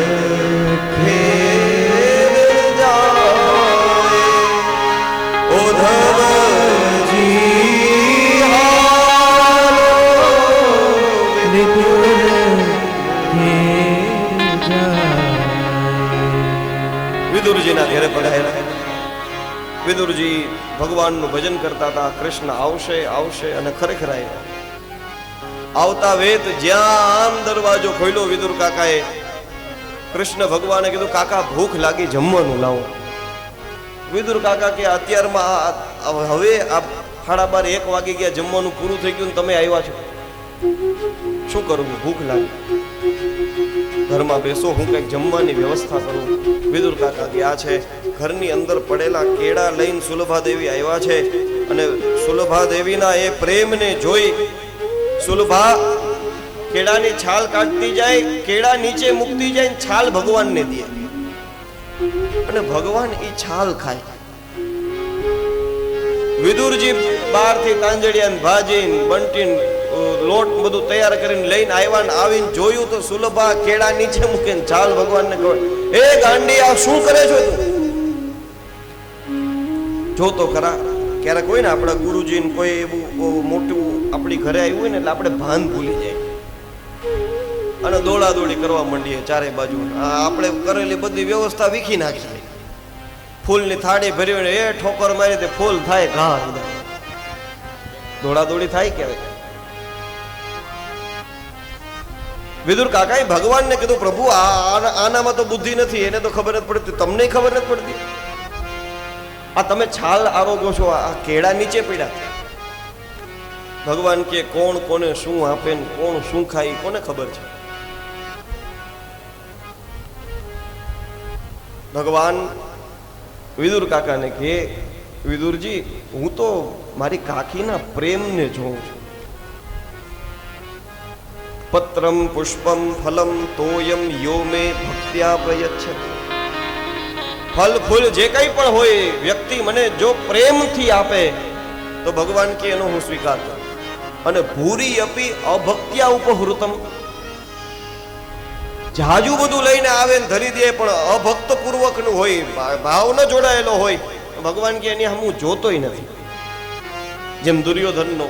ઘેર જાય ઉદ્ધવજી, હાલો વિદુર વિદુરજીના ઘરે પધાર્યા. વિદુરજી ભગવાનનું ભજન કરતા હતા. કૃષ્ણ આવશે આવશે, અને ખરેખર આવ્યા. આવતા વેત જ્યાં આમ દરવાજો ખોલ્યો વિદુર કાકાએ, કૃષ્ણ ભગવાને કીધું, કાકા ભૂખ લાગી, જમવાનું લાવો. વિદુર કાકા કે અત્યારમાં હવે આ 12:30 1 વાગી ગયા, જમવાનું પૂરું થઈ ગયું, તમે આવ્યા છો, શું કરું? ભૂખ લાગી, ઘરમાં બેસો, હું કંઈક જમવાની વ્યવસ્થા કરું. વિદુર કાકા કે આ છે ઘરની અંદર પડેલા કેળા લઈને સુલભા દેવી આવ્યા છે, અને સુલભા દેવીના એ પ્રેમને જોઈ સુલભા કેળાની છાલ કાઢતી જાય, કેળા નીચે મૂકતી જાય, છાલ ભગવાનને દે, અને ભગવાન એ છાલ ખાય. વિદુરજી બહારથી તાંજડિયા ભાજી બંટી લોટ બધું તૈયાર કરીને લઈને આવ્યા. આવીને જોયું તો સુલભા કેળા નીચે મૂકીને છાલ ભગવાનને કહે, એ ગાંડી, આ શું કરે છો તું? જો તો ખરા, ક્યારેક હોય ને આપણા ગુરુજીને કોઈ એવું મોટું આપણી ઘરે આવ્યું હોય ને, એટલે આપણે ભાન ભૂલી જાય અને દોડાદોડી કરવા માંડીએ ચારે બાજુ. આપણે કરેલી બધી વ્યવસ્થા વીખી નાખીએ. ફૂલની થાળી ભરી હોય, એ ઠોકર મારી તે ફૂલ થાય ઘા, દોડાદોડી થાય ક્યારેક. વિદુર કાકાએ ભગવાનને કીધું, પ્રભુ આનામાં તો બુદ્ધિ નથી, એને તો ખબર નથી પડતી, તમને ખબર નથી પડતી. આ તમે છાલ આરોગો છો, આ કેળા નીચે પડ્યા. ભગવાન કે કોણ કોને શું આપે, કોણ શું ખાય, કોને ખબર છે? ભગવાન વિદુર કાકાને કે, વિદુરજી, હું તો મારી કાકીના પ્રેમને જોઉં છું. પત્રમ પુષ્પમ ફલમ તોયમ યો મે ભક્ત્યા પ્રયચ્છતિ. ફલ ફૂલ જે કંઈ પણ હોય, વ્યક્તિ મને જો પ્રેમથી આપે તો ભગવાન કે એનો હું સ્વીકાર કરું. અને ભૂરી અપી અભક્ત્યા ઉપહૃતમ, જાજુ બધું લઈને આવે ને ધરી દે, પણ અભક્ત પૂર્વકનું હોય, ભાવ ન જોડાયેલો હોય, ભગવાન કે એની હું જોતોય નથી. જેમ દુર્યોધનનો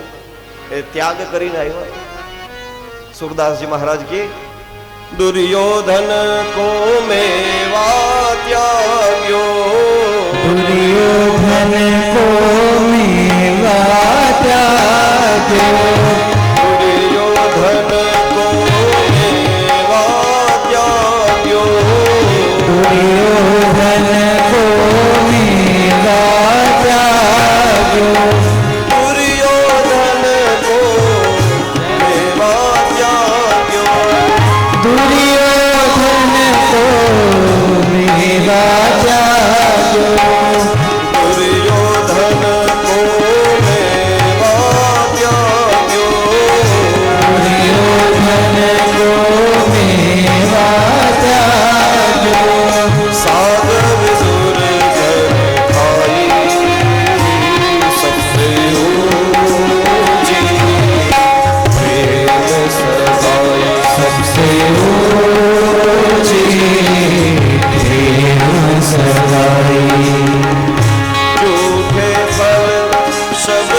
એ ત્યાગ કરીને આવ્યો. સુરદાસજી મહારાજ કે, दुर्योधन को मेवा त्याग्यो, दुर्योधन को मेवा त्याग्यो, दुर्योधन को मेवा त्याग्यो, दुर्योधन को मेवा त्याग्यो, दुर्योधन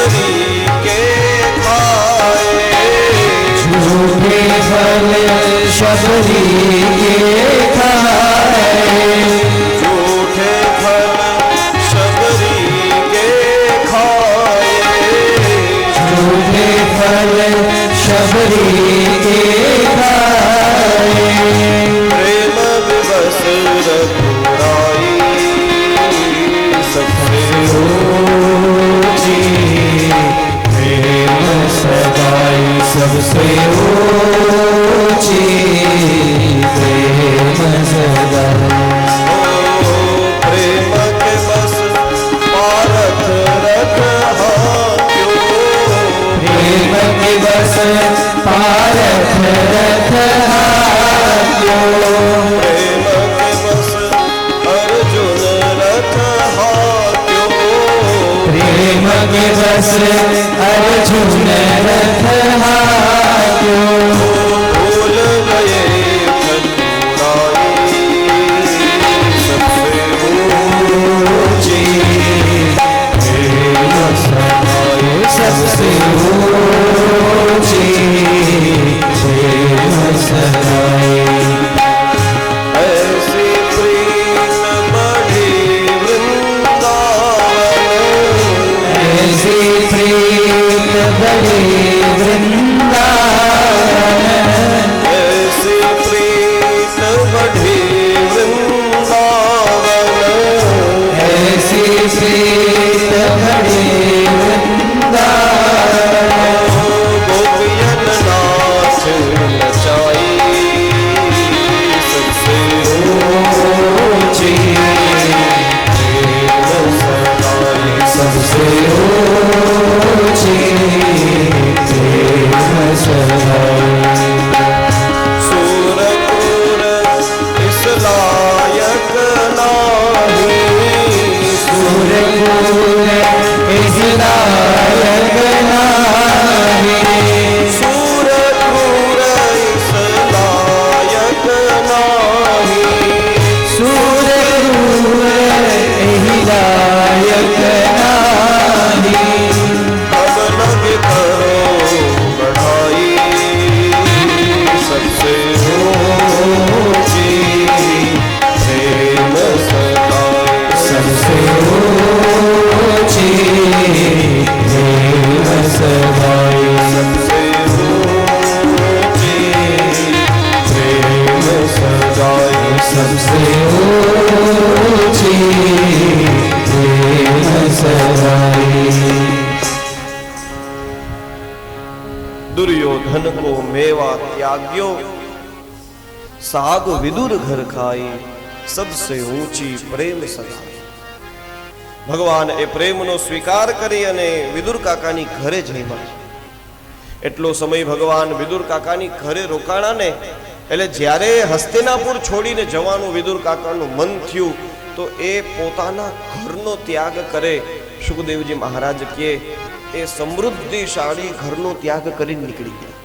शबरी के खाए, झूठे फल शबरी के खाए, झूठे फल शबरी के खाए, झूठे फल शबरी के खाए, प्रेम विवश रघुराई सबसे ऊंची, प्रेम सगाई सबसे ऊंची, प्रेम सगाई। प्रेम के बस पारथ रथ हाक्यो, प्रेम के बस पारथ रथ हाक्यो, प्रेम के बस अर्जुन रथ हाक्यो, प्रेम के बस अर्जुन रथ हाक्यो, भूल गए खजुराई सबसे ऊंची, प्रेम सगाई सबसे ऊंची, प्रेम सगाई। ऐसी प्रीत बढ़ी वृंदावन, ऐसी प्रीत बड़ी वृंदावन, ऐसी प्रीत बढ़ी वृंदावन, ऐसी प्रीत बड़ी वृंदावन, गोपियन नाच नचाई सबसे ऊंची, प्रेम सगाई सबसे ऊंची, प्रेम सगाई। सूरपुर इस लायक नाही, सूरपुर इस लायक नाही, सूरपुर इस लायक नाही, सूरपुर एहि लायक नाही, अब लग करो बढ़ाई सबसे ऊंची, प्रेम सगाई सबसे ऊंची, प्रेम सगाई। सबसे ऊंची, प्रेम सगाई सबसे ऊंची, प्रेम सगाई। दुर्योधन को मेवा त्याग्यो, साग विदुर घर खाई सबसे ऊंची प्रेम सगाई। ભગવાન એ પ્રેમનો સ્વીકાર કરી અને વિદુર કાકાની ઘરે જઈમાં એટલો સમય ભગવાન વિદુર કાકાની ઘરે રોકાણા ને એટલે જ્યારે હસ્તિનાપુર છોડીને જવાનું વિદુર કાકાનું મન થયું તો એ પોતાના ઘરનો ત્યાગ કરે. સુખદેવજી મહારાજ કહે એ સમૃદ્ધિશાળી ઘરનો ત્યાગ કરીને નીકળી ગયા.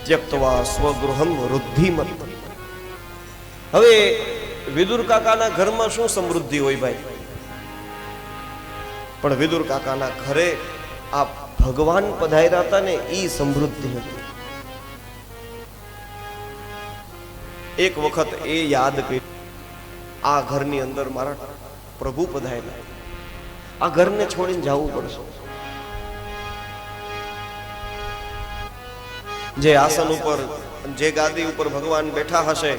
ત્યક્તવા સ્વગૃહમ વૃદ્ધિમત. હવે વિદુર કાકાના ઘરમાં શું સમૃદ્ધિ હોય ભાઈ, પણ વિદુર કાકાના ઘરે આ ભગવાન પધાર્યા હતા ને ઈ સમૃદ્ધિ હતી. એક વખત એ યાદ કર્યું, આ ઘરની અંદર મારા પ્રભુ પધાર્યા, આ ઘરને છોડીને જવું પડશે. જે આસન ઉપર જે ગાદી ઉપર ભગવાન બેઠા હશે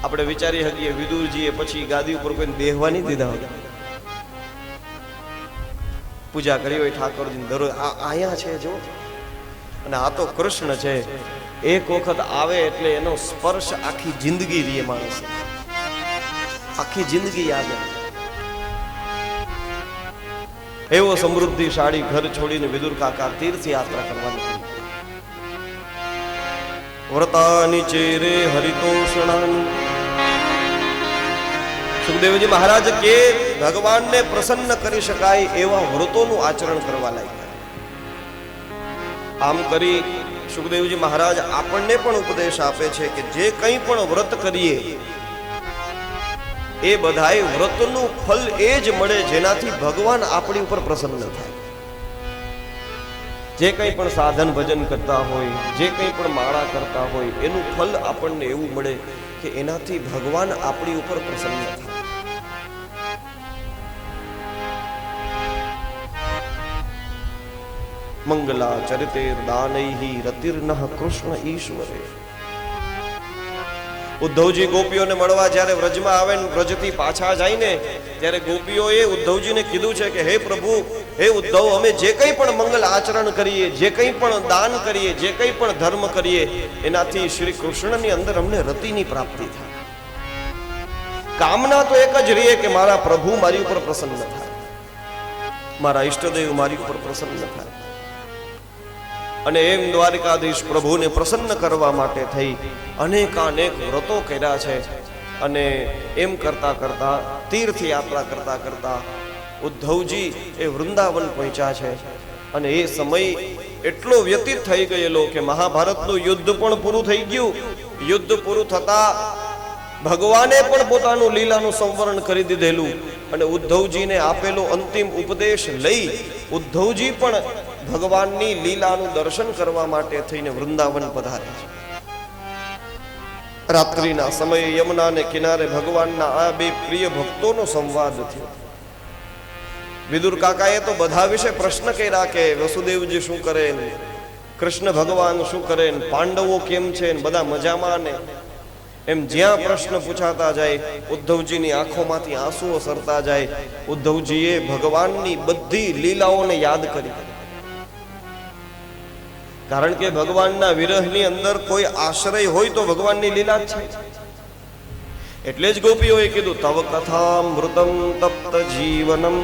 આપણે વિચારી શકીએ વિદુરજીએ પછી ગાદી ઉપર કોઈને બેહવા નહીં દીધા હોય, પૂજા કરી હોય ઠાકોરજીને દરરોજ આયા છે જો, અને આ તો કૃષ્ણ છે. એક વખત આવે એટલે એનો સ્પર્શ આખી જિંદગી રે માણસ, આખી જિંદગી યાદ આવે. એવો સમૃદ્ધિશાળી ઘર છોડીને વિદુર કાકા તીર્થ યાત્રા કરવાની હતી. વ્રતાની ચેરે હરિતોષણાની. સુખદેવજી મહારાજ કે ભગવાનને પ્રસન્ન કરી શકાય એવા વ્રતોનું આચરણ કરવા લાગ્યા. આમ કરી સુખદેવજી મહારાજ આપણને પણ ઉપદેશ આપે છે કે જે કંઈ પણ વ્રત કરીએ એ બધાય વ્રતનું ફલ એ જ મળે જેનાથી ભગવાન આપણી ઉપર પ્રસન્ન થાય. જે કંઈ પણ સાધન ભજન કરતા હોય, જે કંઈ પણ માળા કરતા હોય, એનું ફલ આપણને એવું મળે કે એનાથી ભગવાન આપણી ઉપર પ્રસન્ન થાય. મંગલા ચરિતેર દાનૈહિ રતિર્નઃ કૃષ્ણ ઈશ્વરે. ઉદ્ધવજી ગોપીઓને મળવા જ્યારે વ્રજમાં આવે ને વ્રજથી પાછા જાય ને ત્યારે ગોપીઓએ ઉદ્ધવજીને કીધું છે કે હે પ્રભુ, હે ઉદ્ધવ, અમે જે કંઈ પણ મંગલ આચરણ કરીએ, જે કંઈ પણ દાન કરીએ, જે કંઈ પણ ધર્મ કરીએ, એનાથી શ્રી કૃષ્ણની અંદર અમને રતિની પ્રાપ્તિ થાય. કામના તો એક જ રહે કે મારા પ્રભુ મારી ઉપર પ્રસન્ન થાય, મારા ઈષ્ટદેવ મારી ઉપર પ્રસન્ન થાય. અને એમ દ્વારિકાધીશ પ્રભુને પ્રસન્ન કરવા માટે થઈ અનેકાનેક વ્રતો કર્યા છે. અને એમ કરતા કરતા તીર્થયાત્રા કરતા કરતા ઉદ્ધવજી એ વૃંદાવન પહોંચ્યા છે. અને એ સમય એટલો વ્યતીત થઈ ગયેલો કે મહાભારતનું યુદ્ધ પણ પૂરું થઈ ગયું. યુદ્ધ પૂરું થતા ભગવાને પણ પોતાનું લીલાનું સંવરણ કરી દીધેલું અને ઉદ્ધવજીને આપેલો અંતિમ ઉપદેશ લઈ ઉદ્ધવજી પણ ભગવાનની લીલાનું દર્શન કરવા માટે થઈને વૃંદાવન પધાર્યા છે. રાત્રિના સમયે યમુનાને કિનારે ભગવાનના આ બે પ્રિય ભક્તોનો સંવાદ થયો. વિદુર કાકાએ તો બધા વિશે પ્રશ્ન કર્યા કે વસુદેવજી શું કરે, કૃષ્ણ ભગવાન શું કરે, પાંડવો કેમ છે, બધા મજામાં ને. એમ જ્યાં પ્રશ્ન પૂછાતા જાય ઉદ્ધવજીની આંખોમાંથી આંસુઓ સરતા જાય. ઉદ્ધવજીએ ભગવાનની બધી લીલાઓને યાદ કરી, કારણ કે ભગવાનના વિરહની અંદર કોઈ આશ્રય હોય તો ભગવાનની લીલા જ છે. એટલે જ ગોપીઓએ કીધું તવ કથામૃતમ તપ્ત જીવનમ.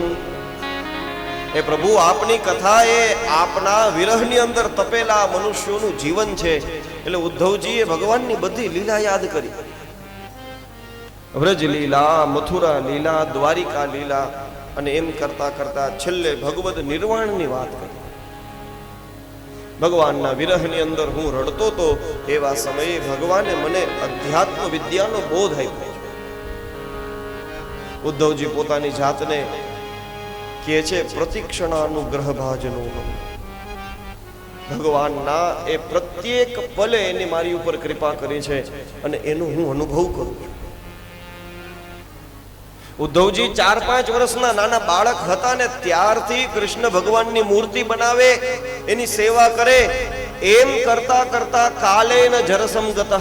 એ પ્રભુ, આપની કથા એ આપના વિરહની અંદર તપેલા મનુષ્યોનું જીવન છે. એટલે ઉદ્ધવજીએ ભગવાનની બધી લીલા યાદ કરી. વ્રજ લીલા, મથુરા લીલા, દ્વારિકા લીલા, અને એમ કરતા કરતા છેલ્લે ભગવદ નિર્વાણની વાત કરી. ભગવાનના વિરહની અંદર હું રડતો તો એવા સમયે ભગવાને મને અધ્યાત્મ વિદ્યાનો બોધ આપ્યો. ઉદ્ધવજી પોતાની જાતને કહે છે પ્રતિક્ષણાનુગ્રહ ભાજનો. ભગવાનના એ પ્રત્યેક પલે એની મારી ઉપર કૃપા કરી છે અને એનો હું અનુભવ કરું છું. ઉદ્ધવજી 4-5 વર્ષના નાના બાળક હતા ને ત્યારથી કૃષ્ણ ભગવાનની મૂર્તિ બનાવે, એની સેવા કરે. એમ કરતા કરતા કાલેન જરસંગતઃ,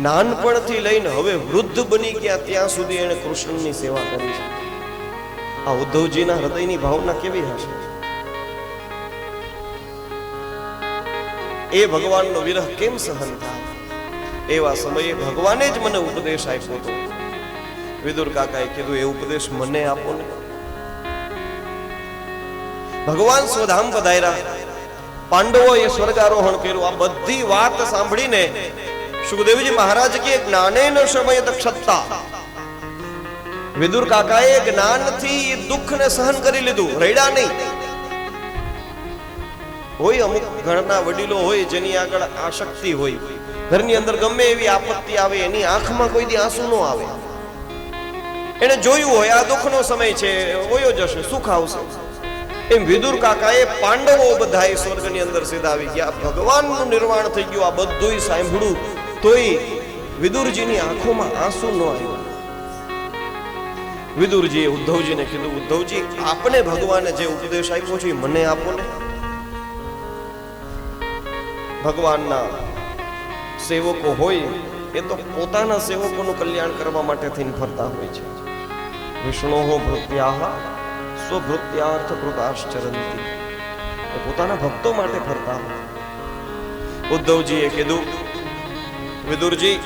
નાનપણથી લઈને હવે વૃદ્ધ બની ગયા ત્યાં સુધી એને કૃષ્ણની સેવા કરી છે. આ ઉદ્ધવજીના હૃદયની ભાવના કેવી હશે? એ ભગવાનનો વિરહ કેમ સહન થાય? એવા સમયે ભગવાને જ મને ઉપદેશ આપ્યો હતો. વિદુર કાકાએ કીધું એ ઉપદેશ મને આપો ને. ભગવાન સ્વધામ પધાર્યા, પાંડવોએ સ્વર્ગારોહણ કર્યું. આ બધી વાત સાંભળીને સુખદેવજી મહારાજ કે જ્ઞાનેન શમયત ક્ષત્તા. વિદુર કાકાએ જ્ઞાનથી દુઃખને સહન કરી લીધું, રડ્યા નહીં. હોય અમુક ઘરના વડીલો હોય જેની આગળ આસક્તિ હોય, ઘરની અંદર ગમે એવી આપત્તિ આવે એની આંખમાં કોઈ દી આંસુ ન આવે. એને જોયું હોય આ દુઃખનો સમય છે, વયો જશે, સુખ આવશે. એમ વિદુર કાકાએ પાંડવો બધાએ સ્વર્ગની અંદર સીધા આવી ગયા. ભગવાનનું નિર્વાણ થઈ ગયું. આ બધું સાંભળ્યું તોય વિદુરજીની આંખોમાં આંસુ ન આવ્યા. વિદુરજીએ ઉદ્ધવજીને કીધું, ઉદ્ધવજી, આપને ભગવાને જે ઉપદેશ આપ્યો છે મને આપો ને. ભગવાનના સેવકો હોય એ તો પોતાના સેવકોનું કલ્યાણ કરવા માટે થઈને ફરતા હોય છે. વિષ્ણોઃ ભૃત્યાઃ સ્વભૃત્યાર્થ કૃતાશ્ચરંતિ. એ પોતાના ભક્તો માટે ફરતા હોય. ઉદ્ધવજીએ કીધું, વિદુરજી,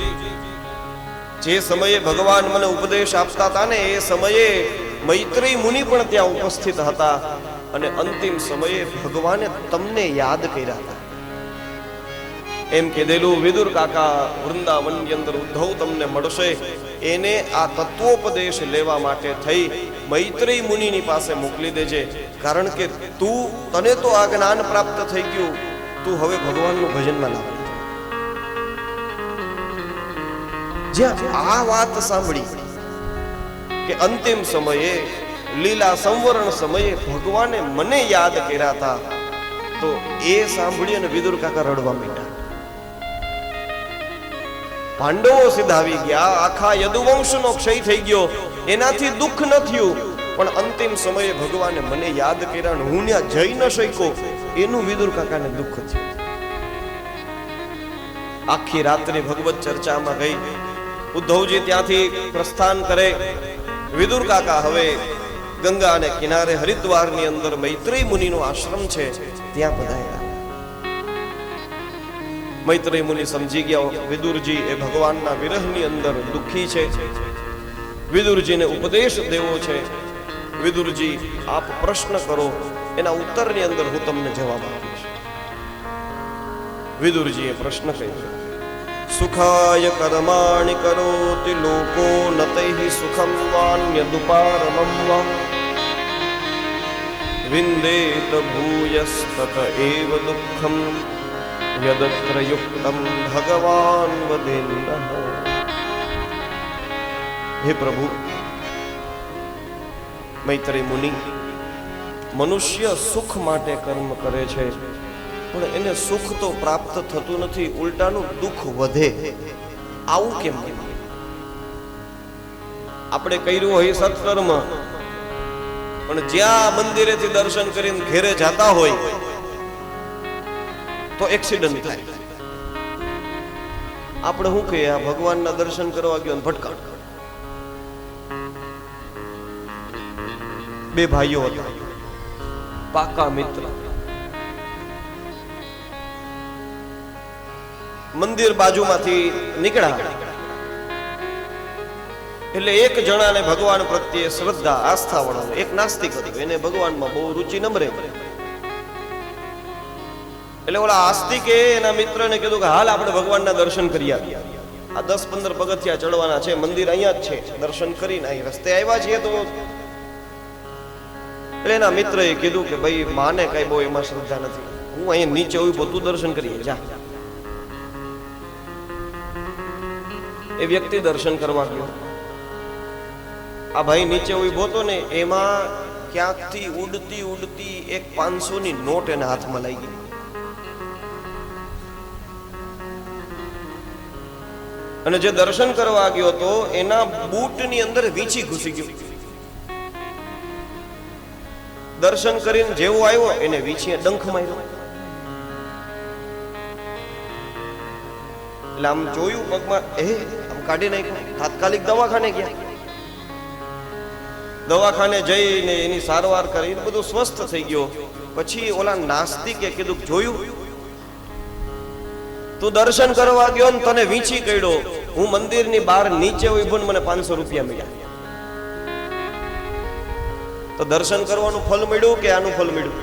જે સમયે ભગવાન મને ઉપદેશ આપતા હતા ને એ સમયે મૈત્રી મુનિ પણ ત્યાં ઉપસ્થિત હતા અને અંતિમ સમયે ભગવાને તમને યાદ કર્યા હતા. એમ કીધેલું. વિદુર કાકા વૃંદાવનની અંદર ઉદ્ધવ તમને મળશે એને આ તત્વોપદેશ લેવા માટે થઈ મૈત્રી મુનિની પાસે મોકલી દેજે, કારણ કે તને તો આ જ્ઞાન પ્રાપ્ત થઈ ગયું, તું હવે ભગવાનનું ભજનમાં લાગ. જ્યાં આ વાત સાંભળી કે અંતિમ સમયે લીલા સંવરણ સમયે ભગવાને મને યાદ કર્યા હતા, તો એ સાંભળી અને વિદુર કાકા રડવા માંડ્યા. પાંડવો સીધા આવી ગયા, આખા યદુવંશનો ક્ષય થઈ ગયો, એનાથી દુઃખ ન થયું, પણ અંતિમ સમયે ભગવાને મને યાદ કર્યા અને હું ત્યાં જઈ ન શક્યો, એનું વિદુર કાકાને દુઃખ થયું. આખી રાત્રિ ભગવત ચર્ચામાં ગઈ. ઉદ્ધવજી ત્યાંથી પ્રસ્થાન કરે. વિદુર કાકા હવે ગંગાને કિનારે હરિદ્વારની અંદર મૈત્રેય મુનિનો આશ્રમ છે, ત્યાં પધાર્યા. મૈત્રેય મુનિ સમજી ગયા વિદુરજી એ ભગવાનના વિરહની અંદર દુઃખી છે, વિદુરજીને ઉપદેશ દેવો છે. વિદુરજી, આપ પ્રશ્ન કરો, એના ઉત્તરની અંદર હું તમને જવાબ આપીશ. વિદુરજીએ પ્રશ્ન કર્યો, સુખાય કર્માણિ કરોતિ લોકો નતૈ સુખમ વાન્યદુપારમં વા વિંદેત ભૂયસ્તત એવ દુઃખમ યદત્ર યુક્તમ ભગવાન વદેન્નઃ. હે પ્રભુ, મૈત્રેય મુનિ, મનુષ્ય સુખ માટે કર્મ કરે છે, પણ એને સુખ તો પ્રાપ્ત થતું નથી, ઉલટાનું દુઃખ વધે. આવું કેમ? આપણે કર્યું હોય સત્કર્મ, પણ જ્યાં મંદિરેથી દર્શન કરીને ઘેરે જાતા હોય તો એક્સિડન્ટ થાય. આપણે શું કહીએ, આ ભગવાનના દર્શન કરવા ગયો ભટકા. બે ભાઈઓ હતા, પાકા મિત્ર. મંદિર બાજુમાંથી નીકળ્યા એટલે એક જણાને ભગવાન પ્રત્યે શ્રદ્ધા આસ્થા વાળો, એક નાસ્તિક હતો, એને ભગવાનમાં બહુ રુચિ નમરે. એટલે ઓલા આસ્તિકે એના મિત્રને કીધું કે હાલ આપણે ભગવાનના દર્શન કરી આવીએ. આ 10-15 પગથિયા ચડવાના છે, મંદિર અહીંયા જ છે, દર્શન કરીને અહીં રસ્તે આવ્યા છીએ તો. એટલે એના મિત્રએ કીધું કે ભાઈ, માને કઈ બહુ એમાં શ્રદ્ધા નથી, હું અહીંયા નીચે ઉભો, તું દર્શન કરીએ જા. એ વ્યક્તિ દર્શન કરવા ગયો. આ ભાઈ નીચે ઉભો હતો ને, એમાં ક્યાંકથી ઉડતી ઉડતી એક 500 ની નોટ એના હાથમાં લઈ ગઈ. અને જે દર્શન કરવા ગયો હતો એના બૂટની અંદર વીંછી ઘૂસી ગયું. દર્શન કરીને જેવો આવ્યો એને વીંછીએ ડંખ માર્યો. એટલે આમ જોયું પગમાં, આમ કાઢી નાખ્યું. તાત્કાલિક દવાખાને ગયા. દવાખાને જઈને એની સારવાર કરી, બધું સ્વસ્થ થઈ ગયો. પછી ઓલા નાસ્તિકે કીધું, જોયું તું દર્શન કરવા ગયો ને તને વીંછી કઈડો, હું મંદિરની બહાર નીચે ઉભો ને મને 500 રૂપિયા મળ્યા. તો દર્શન કરવાનું ફળ મળ્યું કે આનું ફળ મળ્યું?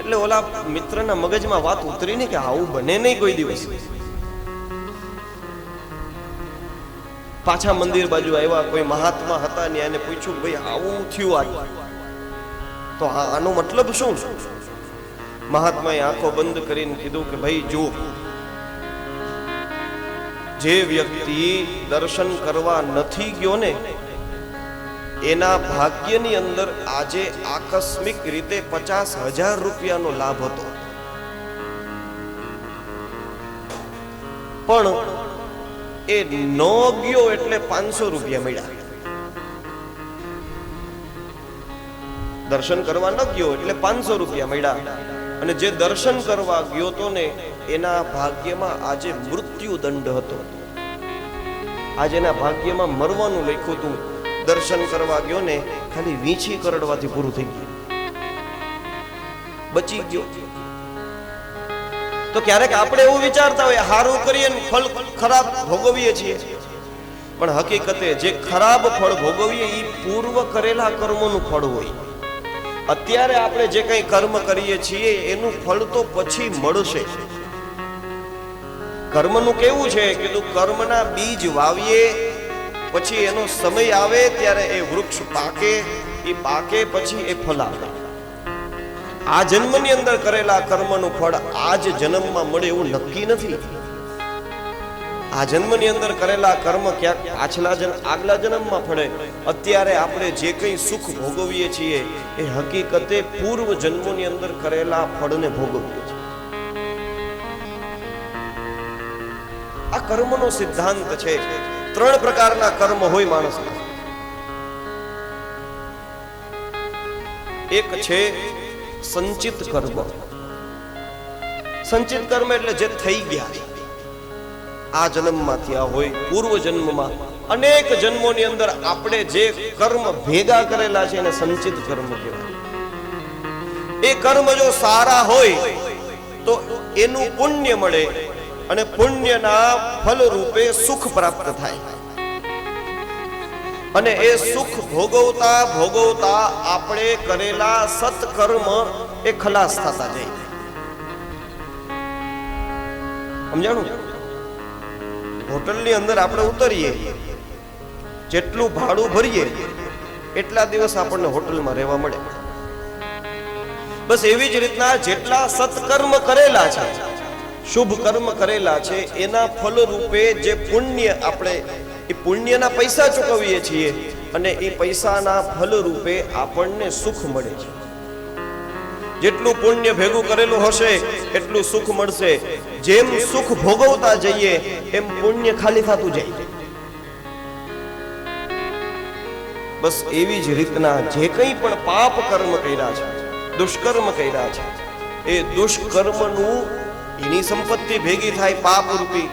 એટલે ઓલા મિત્રના મગજમાં વાત ઉતરી ને કે આવું બને નહીં કોઈ દિવસ. પાછા મંદિર બાજુ આવ્યા, કોઈ મહાત્મા હતા ને એને પૂછ્યું, ભાઈ આવું થયું આજ, તો આનો મતલબ શું? મહાત્માએ આંખો બંધ કરીને કીધું કે ભાઈ જુઓ, જે વ્યક્તિ દર્શન કરવા નથી ગયો ને, એના ભાગ્યની અંદર આજે આકસ્મિક રીતે 50,000 રૂપિયાનો લાભ હતો, પણ એ ન ગયો એટલે 500 રૂપિયા મળ્યા. દર્શન કરવા ન ગયો એટલે 500 રૂપિયા મળ્યા. અને જે દર્શન કરવા ગયો તો ને, એના ભાગ્યમાં આજે મૃત્યુ દંડ હતો. આજે એના ભાગ્યમાં મરવાનું લખ્યું હતું. દર્શન કરવા ગયો ને, ખાલી વીંછી કરડવાથી પૂરું થઈ ગયું, બચી ગયો. તો ક્યારેક આપણે એવું વિચારતા હોય, સારું કરીએ ને ફળ ખરાબ ભોગવીએ છીએ, પણ હકીકતે જે ખરાબ ફળ ભોગવીએ એ પૂર્વ કરેલા કર્મોનું ફળ હોય. અત્યારે આપણે જે કંઈ કર્મ કરીએ છીએ એનું ફળ તો પછી મળશે. કર્મનું કેવું છે કે કર્મના બીજ વાવીએ, પછી એનો સમય આવે ત્યારે એ વૃક્ષ પાકે, એ પાકે પછી એ ફળ આવે. આ જન્મની અંદર કરેલા કર્મનું ફળ આ જ જન્મમાં મળે એવું નક્કી નથી. આ જન્મની અંદર કરેલા કર્મ ક્યાંક આગલા જન્મમાં ફળે. અત્યારે આપણે જે કંઈ સુખ ભોગવીએ છીએ એ હકીકતે પૂર્વ જન્મોની અંદર કરેલા ફળને ભોગવીએ છીએ. આ કર્મનો સિદ્ધાંત છે. 3 પ્રકારના કર્મ હોય માણસના. એક છે સંચિત કર્મ. સંચિત કર્મ એટલે જે થઈ ગયા, આ જન્મમાં થયા હોય, પૂર્વ જન્મમાં અનેક જન્મોની અંદર આપણે જે કર્મ ભેગા કરેલા છે એને સંચિત કર્મ કહેવાય. એ કર્મ જો સારા હોય તો એનું પુણ્ય મળે અને પુણ્યના ફલ રૂપે સુખ પ્રાપ્ત થાય. અને એ સુખ ભોગવતા ભોગવતા આપણે કરેલા સત્કર્મ એ ખલાસ થતા જાય. સમજાણું? હોટલની અંદર આપણે ઉતરીએ, જેટલું ભાડું ભરીએ એટલા દિવસ આપણને હોટલમાં રહેવા મળે. બસ એવી જ રીતના જેટલા સત્કર્મ કરેલા છે, શુભ કર્મ કરેલા છે, એના ફલ રૂપે જે પુણ્ય આપણે એ પુણ્યના પૈસા ચૂકવીએ છીએ અને એ પૈસાના ફલ રૂપે આપણને સુખ મળે છે. જેટલું પુણ્ય ભેગું કરેલું હશે એટલું સુખ મળશે. જેમ સુખ ભોગવતા જઈએ એમ પુણ્ય ખાલી થતું જાય. બસ એવી જ રીતના જે કંઈ પણ પાપ કર્મ કર્યા છે, દુષ્કર્મ કર્યા છે, એ દુષ્કર્મનું એની સંપત્તિ ભેગી થાય પાપ રૂપી.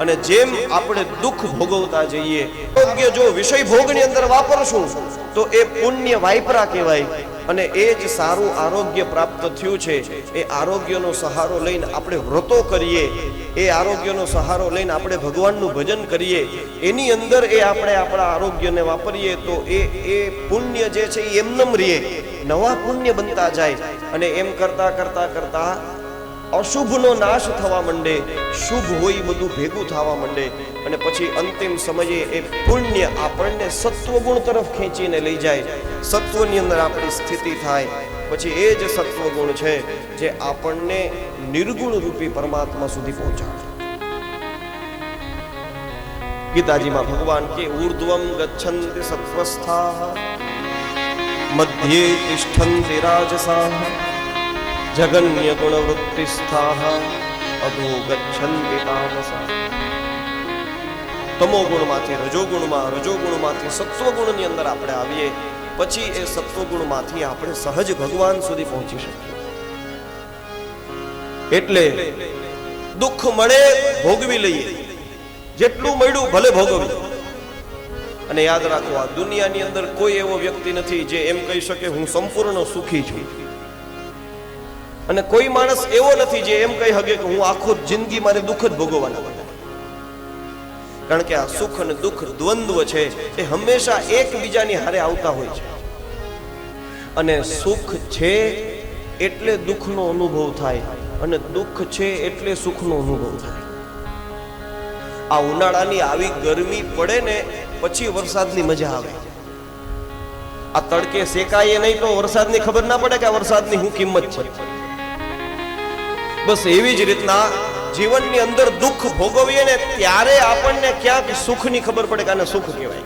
અને જેમ આપણે દુઃખ ભોગવતા જઈએ, યોગ્ય જો વિષય ભોગની અંદર વાપરશું તો એ પુણ્ય વાયપરા કહેવાય. અને એ જ સારું આરોગ્ય પ્રાપ્ત થયું છે. એ આરોગ્યનો સહારો લઈને આપણે વ્રતો કરીએ, એ આરોગ્યનો સહારો લઈને આપણે ભગવાનનું ભજન કરીએ, એની અંદર એ આપણે આપણા આરોગ્યને વાપરીએ તો એ પુણ્ય જે છે એ એમનેમ રહીએ, નવા પુણ્ય બનતા જાય. અને એમ કરતા કરતા કરતા અશુભનો નાશ થવા માંડે, શુભ હોય બધું ભેગું થવા માંડે. અને પછી અંતિમ સમયે એ પુણ્ય આપણને સત્વગુણ તરફ ખેંચીને લઈ જાય. સત્વની અંદર આપણી સ્થિતિ થાય. પછી એ જ સત્વગુણ છે જે આપણને નિર્ગુણ રૂપી પરમાત્મા સુધી પહોંચાડે. ગીતાજીમાં ભગવાન કે ઊર્ધ્વમ ગચ્છન્તિ સત્વસ્થાઃ મધ્યે તિષ્ઠન્તિ રાજસાઃ જગન્ય ગુણવૃત્તિસ્થાઃ અધો ગચ્છન્તિ તામસાઃ. તમો ગુણમાંથી રજોગુણમાં, રજોગુણમાંથી સત્વગુણની અંદર આપણે આવીએ પછી એ સત્વગુણમાંથી આપણે સહજ ભગવાન સુધી પહોંચી શકીએ. એટલે દુઃખ મળે ભોગવી લઈએ, જેટલું મળ્યું ભલે ભોગવી. અને યાદ રાખો, આ દુનિયાની અંદર કોઈ એવો વ્યક્તિ નથી જે એમ કહી શકે હું સંપૂર્ણ સુખી છું. અને કોઈ માણસ એવો નથી જે એમ કહી શકે કે હું આખો જિંદગી મારે દુઃખ જ ભોગવવાના. કારણ કે આ સુખ અને દુઃખ દ્વંદ્વ છે, એ હંમેશા એકબીજાની હારે આવતા હોય છે. અને સુખ છે એટલે દુઃખનો અનુભવ થાય, અને દુઃખ છે એટલે સુખનો અનુભવ થાય. આ ઉનાળાની આવી ગરમી પડે ને પછી વરસાદની મજા આવે. આ તડકે શેકાય નહીં તો વરસાદની ખબર ના પડે કે આ વરસાદની શું કિંમત છે. બસ એવી જ રીતના જીવનની અંદર દુઃખ ભોગવીએ ને ત્યારે આપણને ક્યાંક સુખની ખબર પડે કે આને સુખ કહેવાય.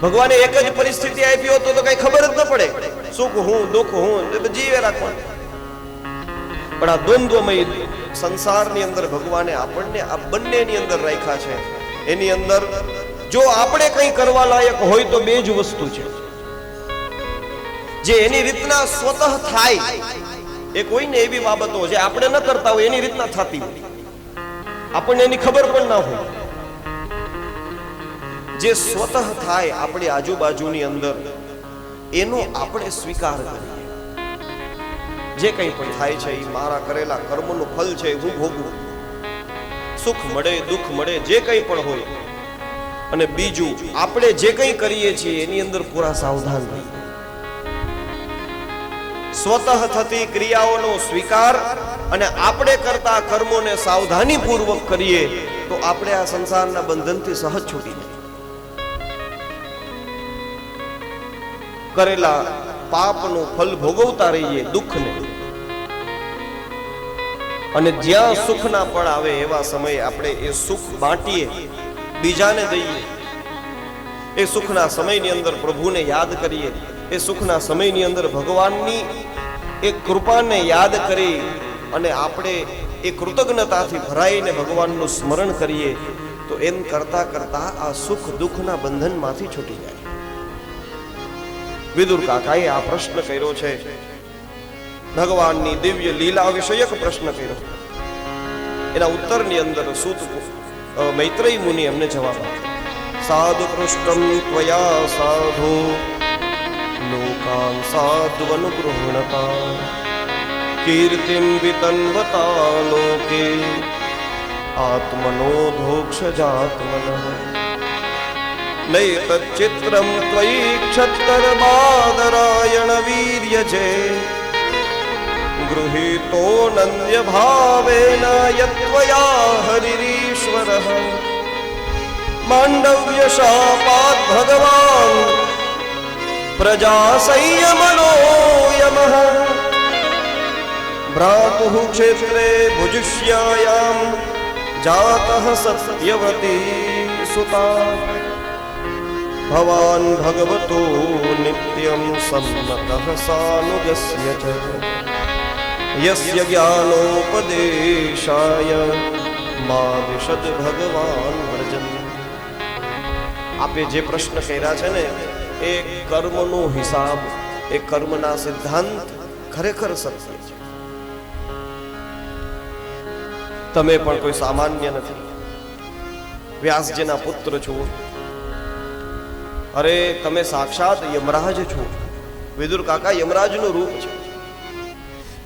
ભગવાને એક જ પરિસ્થિતિ આપી હોત તો કઈ ખબર જ ન પડે. સુખ હું, દુઃખ હું, જીવે રાખવાનું. પણ આ દ્વંદ્વમય સંસારની અંદર ભગવાને આપણને આ બંનેની અંદર રાખ્યા છે. એની અંદર જો આપણે કંઈ કરવા લાયક હોય તો બે જ વસ્તુ છે જે એની રીતના સ્વતઃ થાય. એ કોઈને એવી બાબતો જે આપણે ન કરતા હોય એની રીતના થતી હોય, આપણને એની ખબર પણ ના હોય. જે સ્વતઃ થાય આપણી આજુબાજુની અંદર એનો આપણે સ્વીકાર કરીએ. જે કંઈ પણ થાય છે એ મારા કરેલા કર્મનું ફલ છે, હું ભોગવું. સુખ મળે, દુઃખ મળે, જે કંઈ પણ હોય. અને બીજું, આપણે જે કંઈ કરીએ છીએ એની અંદર પૂરા સાવધાન રહીએ. સ્વતઃ થતી ક્રિયાઓનો સ્વીકાર અને આપણે કરતા કર્મોને સાવધાની પૂર્વક કરીએ તો આપણે આ સંસારના બંધનથી સહજ છૂટી જઈએ. કરેલા પાપનું ફલ ભોગવતા રહીએ, દુઃખને, અને જ્યાં સુખના પળ આવે એવા સમયે આપણે એ સુખ બાંટીએ, બીજાને દઈએ. એ સુખના સમયની અંદર પ્રભુને યાદ કરીએ. એ સુખના સમયની અંદર ભગવાનની એ કૃપાને યાદ કરી અને આપણે એ કૃતજ્ઞતાથી ભરાઈને ભગવાનનું સ્મરણ કરીએ તો એમ કરતા કરતા આ સુખ દુઃખના બંધનમાંથી છૂટી જાય. વિદુર કાકાએ આ પ્રશ્ન કર્યો છે, ભગવાનની દિવ્ય લીલા વિષયક પ્રશ્ન કર્યો. એના ઉત્તરની અંદર સૂત મૈત્રેય મુનિ એમને જવાબ આપ્યો. સાધુ પૃષ્ટમ ત્વયા સાધુ લોકાન સાધ્વનુગૃહણતા કીર્તિમ વિતન્વતા લોકે આત્મનો ધોક્ષજાત્મનઃ નૈતચ્ચિત્રમ ત્વયી ક્ષત્તર બાદરાયણ વીર્યજે ગૃહીતો નંદ્ય ભાવેન યત્વયા હરિરીશ્વરઃ માંડવ્ય શાપાત ભગવાન પ્રજા સંયમનો યમઃ ભ્રાતુઃ ક્ષેત્રે ભુજિષ્યાયામ જાતઃ સત્યવતી સુતા ભવાન ભગવતો નિત્યં સમ્મતઃ સાનુગસ્ય ચ યસ્ય જ્ઞાનોપદેશાય માદિશદ ભગવાન વ્રજન. આપે જે પ્રશ્ન કર્યા છે ને એ કર્મનો હિસાબ, એ કર્મના સિદ્ધાંત ખરેખર સત્ય છે. તમે પણ કોઈ સામાન્ય નથી. વ્યાસજીના પુત્ર છો. અરે તમે સાક્ષાત યમરાજ છો. વિદુર કાકા યમરાજનું રૂપ છે.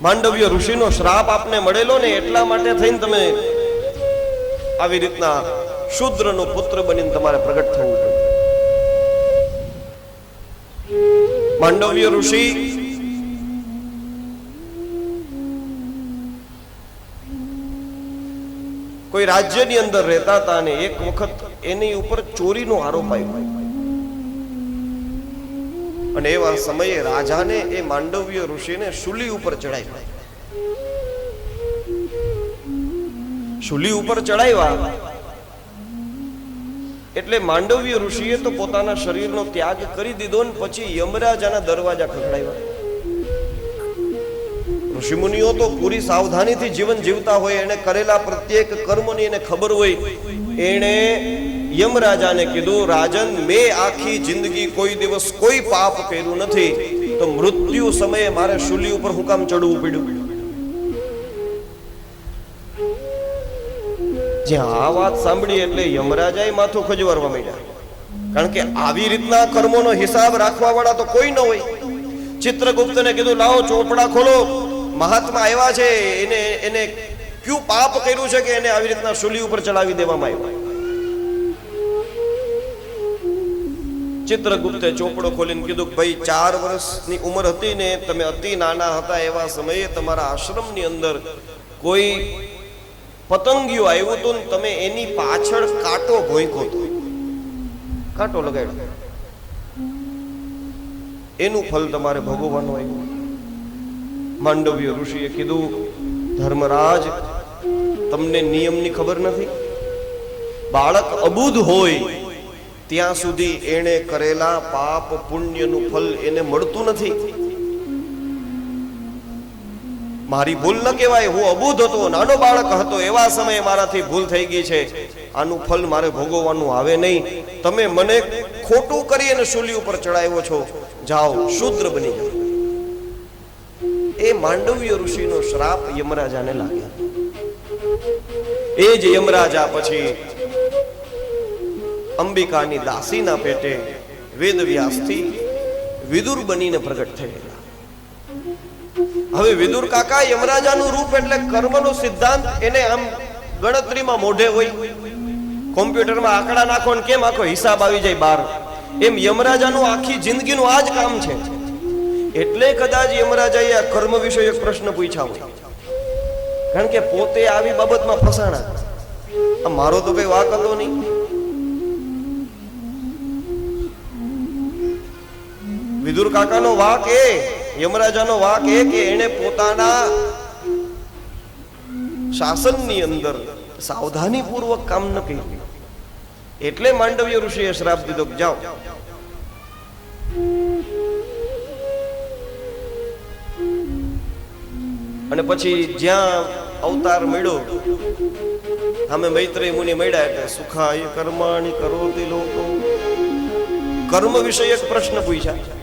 માંડવ્ય ઋષિનો શ્રાપ આપને મળેલો ને એટલા માટે થઈને તમે આવી રીતના શૂદ્રનો પુત્ર બનીને તમારે પ્રગટ થવું પડે. માંડવ્ય ઋષિ કોઈ રાજ્યની અંદર રહેતા હતા અને એક વખત એની ઉપર ચોરીનો આરોપ આવ્યો અને એવા સમયે રાજાને એ માંડવ્ય ઋષિને શૂલી ઉપર ચડાવ્યા. શૂલી ઉપર ચડાવ્યા એટલે માંડવ્ય ઋષિએ તો પોતાના શરીરનો ત્યાગ કરી દીધો ને પછી યમરાજાના દરવાજા ખખડાવ્યા. ઋષિમુનિઓ તો પૂરી સાવધાનીથી જીવન જીવતા હોય, એને કરેલા પ્રત્યેક કર્મની એને ખબર હોય. એણે યમરાજાને કીધું, રાજન, મેં આખી જિંદગી કોઈ દિવસ કોઈ પાપ કર્યું નથી, તો મૃત્યુ સમયે મારે શૂલી ઉપર હું કામ ચડવું પડ્યું? જ્યાં આ વાત સાંભળી એટલે યમરાજાએ માથું ખજવારવા માંડ્યા. કારણ કે આવી રીતના કર્મોનો હિસાબ રાખવા વાળા તો કોઈ ન હોય. ચિત્રગુપ્તને કીધું, લાવો ચોપડા ખોલો, મહાત્મા આવ્યા છે, એને ક્યું પાપ કર્યું છે કે એને આવી રીતના શૂલી ઉપર ચડાવી દેવામાં આવ્યો? ચિત્રગુપ્તે ચોપડો ખોલીને કીધું, ભાઈ 4 વર્ષની ઉંમર હતી ને, તમે અતિ નાના હતા એવા સમયે તમારા આશ્રમની અંદર કોઈ પતંગિયો આવ્યો હતો ને તમે એની પાછળ કાંટો ભોંક્યો હતો, કાંટો લગાડ્યો, એનું ફળ તમારે ભોગવવાનું આવ્યું. માંડવ્ય ઋષિએ કીધું, ધર્મરાજ, તમને નિયમની ખબર નથી? બાળક અબુધ હોય ત્યાં સુધી એને કરેલા પાપ પુણ્યનું ફળ એને મળતું નથી. મારી ભૂલ ન કહેવાય, હું અબુધ હતો, નાનો બાળક હતો, એવા સમયે મારાથી ભૂલ થઈ ગઈ છે. આનું ફળ મારે ભોગવવાનું આવે નહીં. તમે મને ખોટું કરી અને શૂલી ઉપર ચડાવ્યો છો, જાઓ શૂદ્ર બની જાઓ. એ માંડવ્ય ઋષિનો શ્રાપ યમરાજાને લાગ્યો. એ જ યમરાજા પછી અંબિકાની દાસીના પેટે વેદવ્યાસથી વિદુર બનીને પ્રગટ થયેલા. હવે વિદુર કાકા યમરાજાનું રૂપ એટલે કર્મનો સિદ્ધાંત એને આમ ગણતરીમાં મોઢે હોય. કોમ્પ્યુટરમાં આંકડા નાખો ને કેમ આખો હિસાબ આવી જાય બહાર, એમ યમરાજાનું આખી જિંદગીનું આ જ કામ છે. એટલે કદાચ યમરાજાએ આ કર્મ વિશે એક પ્રશ્ન પૂછ્યા હોય, કારણ કે પોતે આવી બાબતમાં ફસાણા. મારો તો કઈ વાક હતો નહીં. વિદુર કાકાનો વાક એ, યમરાજાનો વાક એ કે એને પોતાના શાસનની અંદર સાવધાનીપૂર્વક કામ ન કર્યું એટલે માંડવ્ય ઋષિએ શ્રાપ દીધો કે જાઓ. અને પછી જ્યાં અવતાર મળ્યો, અમે મૈત્રેય મુનિ મળ્યા એટલે સુખાય કર્માણી કરોતિ લોકો, કર્મ વિષયક પ્રશ્ન પૂછ્યા.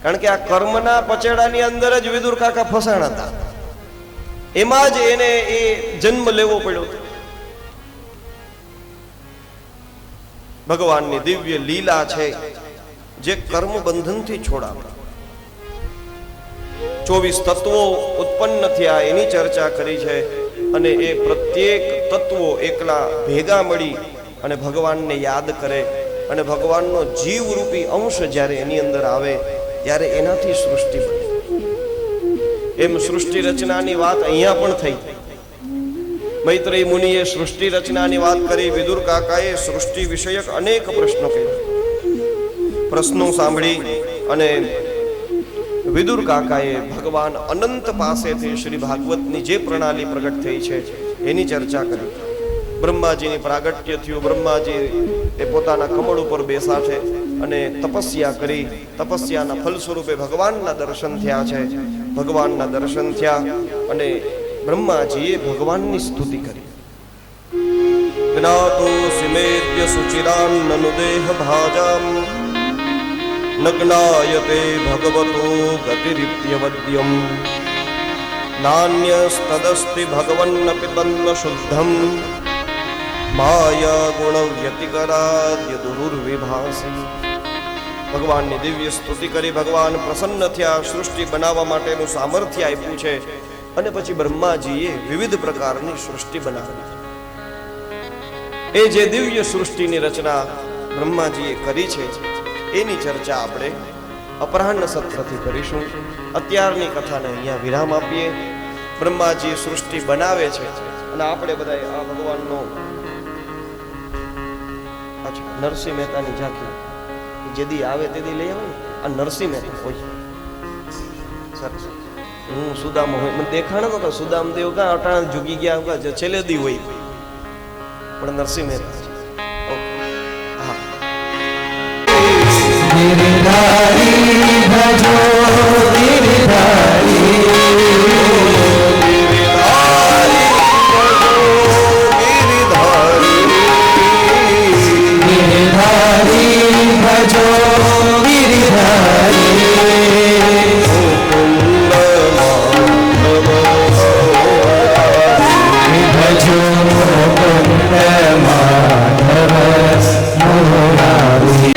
કારણ કે આ કર્મના પચેડાની અંદર જ વિદુર કાકા ફસાણા હતા, એમાં જ એને એ જન્મ લેવો પડ્યો. ભગવાનની દિવ્ય લીલા છે જે કર્મ બંધનથી છોડાવે. 24 તત્વો ઉત્પન્ન થયા એની ચર્ચા કરી છે, અને એ પ્રત્યેક તત્વો એકલા ભેગા મળી અને ભગવાનને યાદ કરે, અને ભગવાનનો જીવરૂપી અંશ જ્યારે એની અંદર આવે ત્યારે એનાથી સૃષ્ટિ બને. એમ સૃષ્ટિ રચનાની વાત અહીંયા પણ થઈ. મૈત્રેય મુનિએ સૃષ્ટિ રચનાની વાત કરી, વિદુર કાકાએ સૃષ્ટિ વિષયક અનેક પ્રશ્નો કર્યા. પ્રશ્નો સાંભળી અને વિદુર કાકાએ ભગવાન અનંત પાસેથી શ્રી ભાગવતની જે પ્રણાલી પ્રગટ થઈ છે એની ચર્ચા કરી. બ્રહ્માજીની પ્રાગટ્ય થયું, બ્રહ્માજી એ પોતાના કમળ ઉપર બેસા છે અને તપસ્યા કરી. તપસ્યાના ફલ સ્વરૂપે ભગવાનના દર્શન થયા છે. ભગવાનના દર્શન થયા અને બ્રહ્માજીએ ભગવાનની સ્તુતિ કરી. જ્ઞાતો સિમેત્ય સુચિરાન્નનુદેહ ભાજામ નગ્નાયતે ભગવતો ગતિરિત્યવદ્યમ નાન્યસ્તદસ્તિ ભગવન્નપિ તન્ન શુદ્ધમ માયા ગુણ વ્યતિકરાદ્ય દુરુર્વિભાસી. ભગવાનની દિવ્ય સ્તુતિ કરી. ભગવાન પ્રસન્ન થયા, સૃષ્ટિ બનાવવા માટેનું સામર્થ્ય આપ્યું છે. અને પછી બ્રહ્માજીએ વિવિધ પ્રકારની સૃષ્ટિ બનાવી. એ જે દિવ્ય સૃષ્ટિની રચના બ્રહ્માજીએ કરી છે એની ચર્ચા આપણે અપરાહ્ન સત્રથી કરીશું. અત્યારની કથાને અહીંયા વિરામ આપીએ. બ્રહ્માજી સૃષ્ટિ બનાવે છે અને આપણે બધા આ ભગવાનનો નરસિંહ મહેતાની ઝાંખી જેદી આવે તેદી લઈ આવે. આ નરસિંહ મહેતા હોય સરસ. હું સુદામ હોય મને દેખાણો તો સુદામ દેવ કા અટાણ ઝૂકી ગયા છેલ્લે દી હોય, પણ નરસિંહ મહેતા गिरधारी भजो गिरधारी गिरधारी भजो गिरधारी भजो कुंड माधव मुरारी.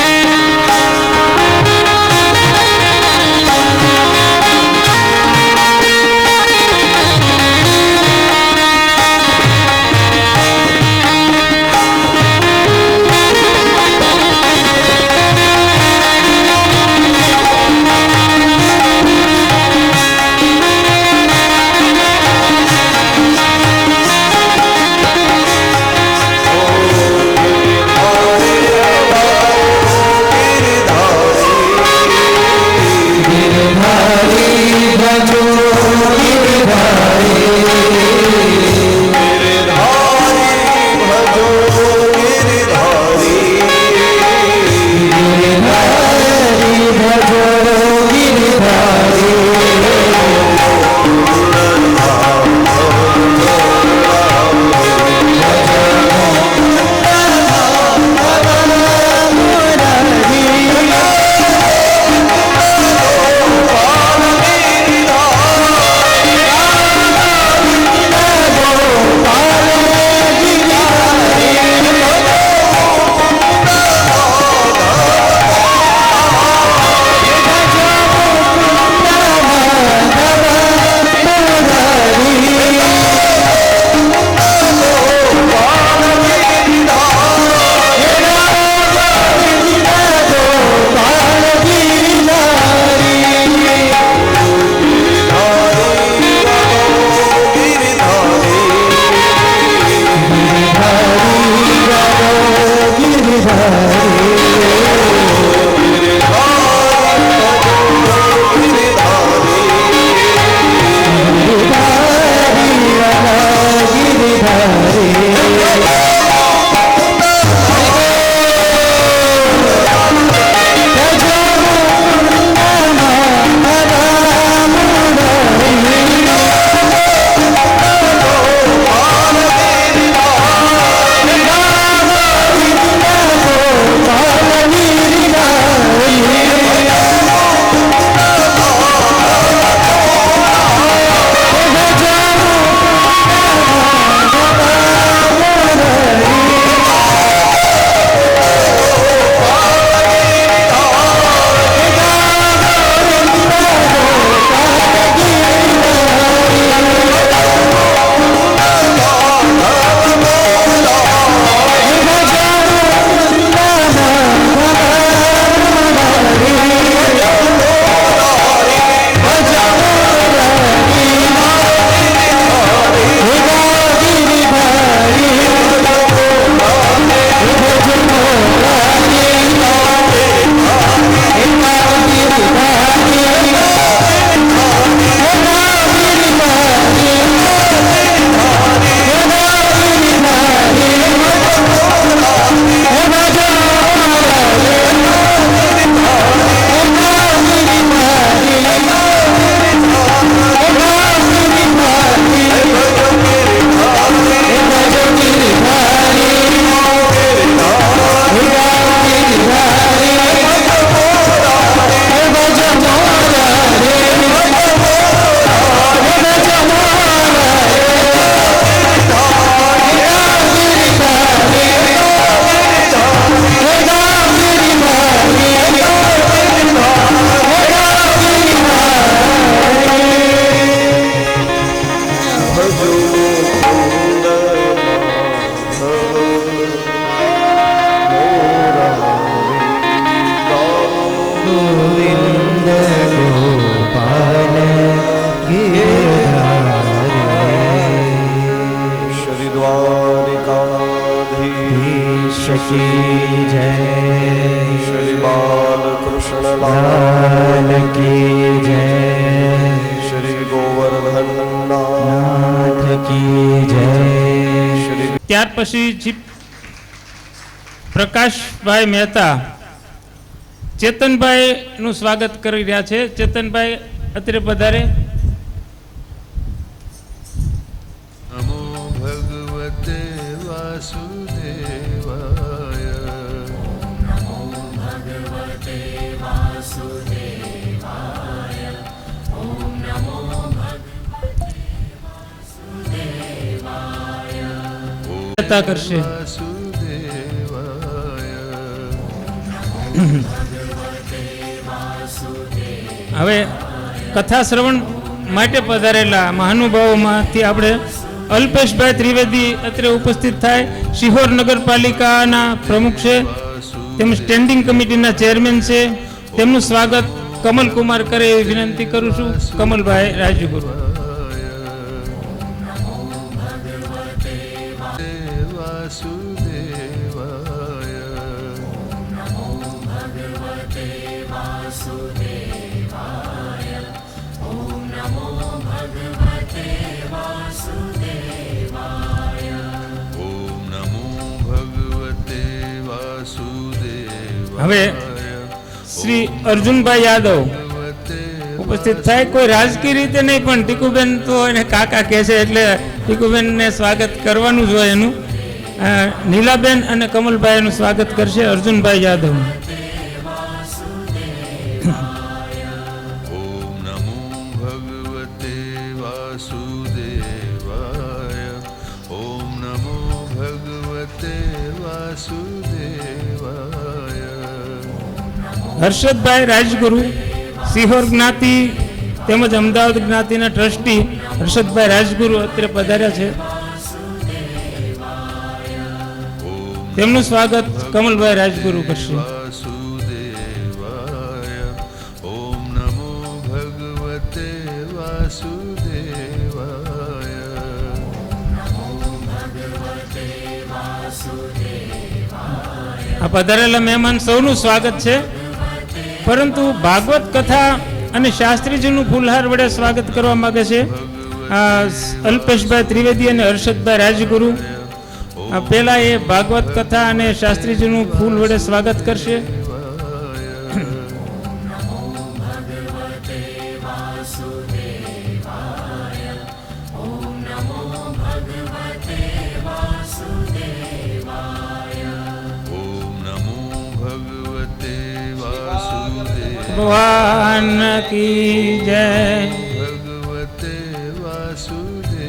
Hare ગોવિંદ ગોપાલ ગિરધારી શ્રી દ્વારિકાધીશ કી જય શ્રી બાલકૃષ્ણ લાલ કી જય શ્રી ગોવર્ધન નાથ કી જય. ત્યાર પછી પ્રકાશભાઈ મહેતા ચેતનભાઈ નું સ્વાગત કરી રહ્યા છે. ચેતનભાઈ અત્રે પધારે. નમો ભગવતે વાસુદેવાય. મહેતા કરશે. હવે કથા શ્રવણ માટે પધારેલા મહાનુભાવોમાંથી આપણે અલ્પેશભાઈ ત્રિવેદી અત્રે ઉપસ્થિત થાય. શિહોર નગરપાલિકાના પ્રમુખ છે, તેમજ સ્ટેન્ડિંગ કમિટીના ચેરમેન છે. તેમનું સ્વાગત કમલકુમાર કરે એવી વિનંતી કરું છું. કમલભાઈ રાજગુરુ. હવે શ્રી અર્જુનભાઈ યાદવ ઉપસ્થિત થાય. કોઈ રાજકીય રીતે નહીં, પણ ટીકુબેન તો એને કાકા કહે છે એટલે ટીકુબેનને સ્વાગત કરવાનું જ હોય એનું. નીલાબેન અને કમલભાઈ એનું સ્વાગત કરશે અર્જુનભાઈ યાદવ. હર્ષદભાઈ રાજગુરુ સિહોર જ્ઞાતિ તેમજ અમદાવાદ જ્ઞાતિના ટ્રસ્ટી હર્ષદભાઈ રાજગુરુ અત્યારે પધાર્યા છે. તેમનું સ્વાગત કમલભાઈ રાજગુરુ કરશે. ઓમ નમો ભગવતે વાસુદેવાય. આ પધારેલા મહેમાન સૌનું સ્વાગત છે, પરંતુ ભાગવત કથા અને શાસ્ત્રીજીનું ફૂલહાર વડે સ્વાગત કરવા માંગે છે અલ્પેશભાઈ ત્રિવેદી અને હર્ષદભાઈ રાજગુરુ. પહેલા એ ભાગવત કથા અને શાસ્ત્રીજીનું ફૂલ વડે સ્વાગત કરશે. ભગવાન કી જય. ભગવતે વાસુદેવાય.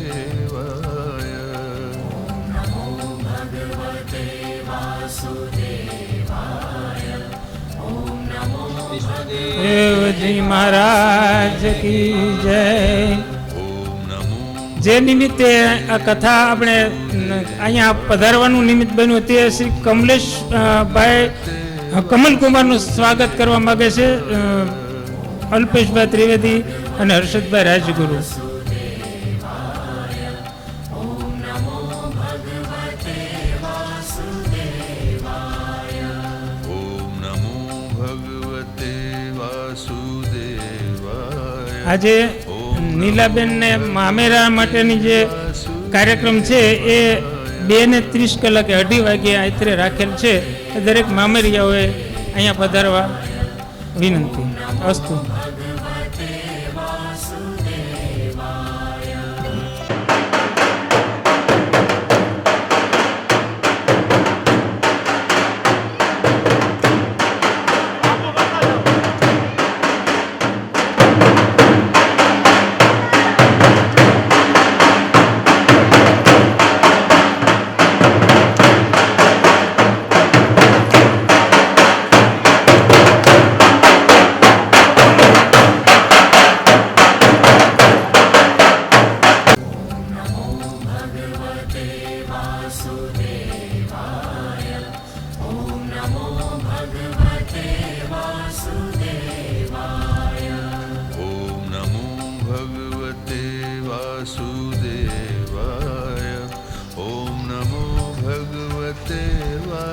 દેવજી મહારાજ કી જય. જે નિમિત્તે આ કથા આપણે અહીંયા પધારવાનું નિમિત્ત બન્યું તે શ્રી કમલેશભાઈ કમલકુમારનું સ્વાગત કરવા માંગે છે અલ્પેશભાઈ ત્રિવેદી અને હર્ષદભાઈ રાજગુરુ. આજે નીલાબેન ને મામેરા માટેની જે કાર્યક્રમ છે એ 2:30 કલાકે 2:30 વાગે અત્રે રાખેલ છે. દરેક મામેરિયાઓએ અહીંયા પધારવા વિનંતી. અસ્તુ.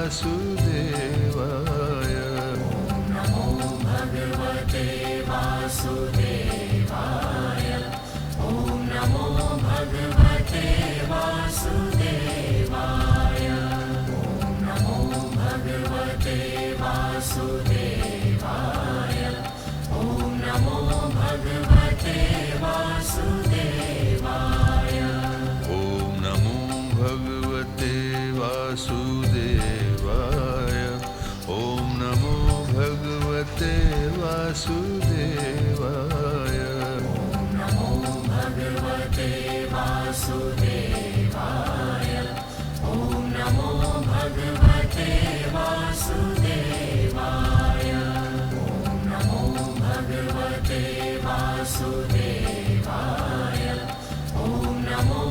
वासुदेवाय नमो भगवते वासुदेवाय ॐ नमो भगवते वासुदेवाय ॐ नमो भगवते वासुदेवाय ॐ नमो भगवते वासुदेवाय ॐ नमो भगवते वासुदेवाय ॐ नमो भगवते वासुदेवाय नमो भगवते वासुदेवाय ॐ नमो भगवते वासुदेवाय ॐ नमो भगवते वासुदेवाय ॐ नमो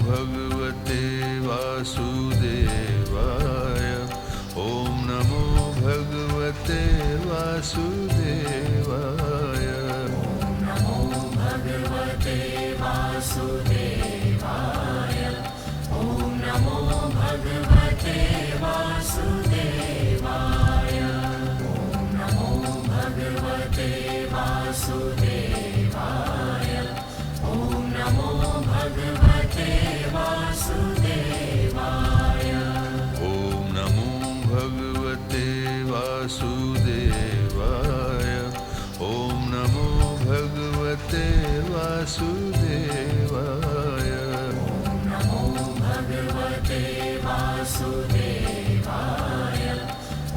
भगवते वासुदेवाय ॐ नमो भगवते वासुदेवाय ॐ नमो भगवते वासुदेवाय नमो भगवते वासुदेवाय ॐ नमो भगवते वासुदेवाय ॐ नमो भगवते वासुदेवाय ॐ नमो भगवते वासुदेवाय ॐ नमो भगवते वासुदेवाय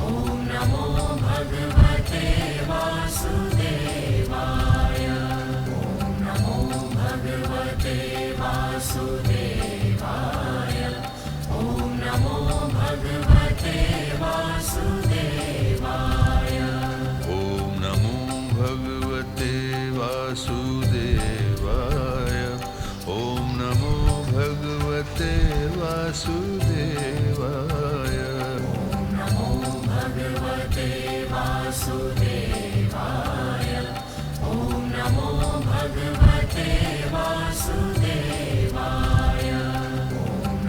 ॐ नमो भगवते वासुदेवाय नमो भगवते वासुदेवाय ॐ नमो भगवते वासुदेवाय ॐ नमो भगवते वासुदेवाय ॐ नमो भगवते वासुदेवाय ॐ नमो भगवते वासुदेवाय ॐ नमो भगवते वासुदेवाय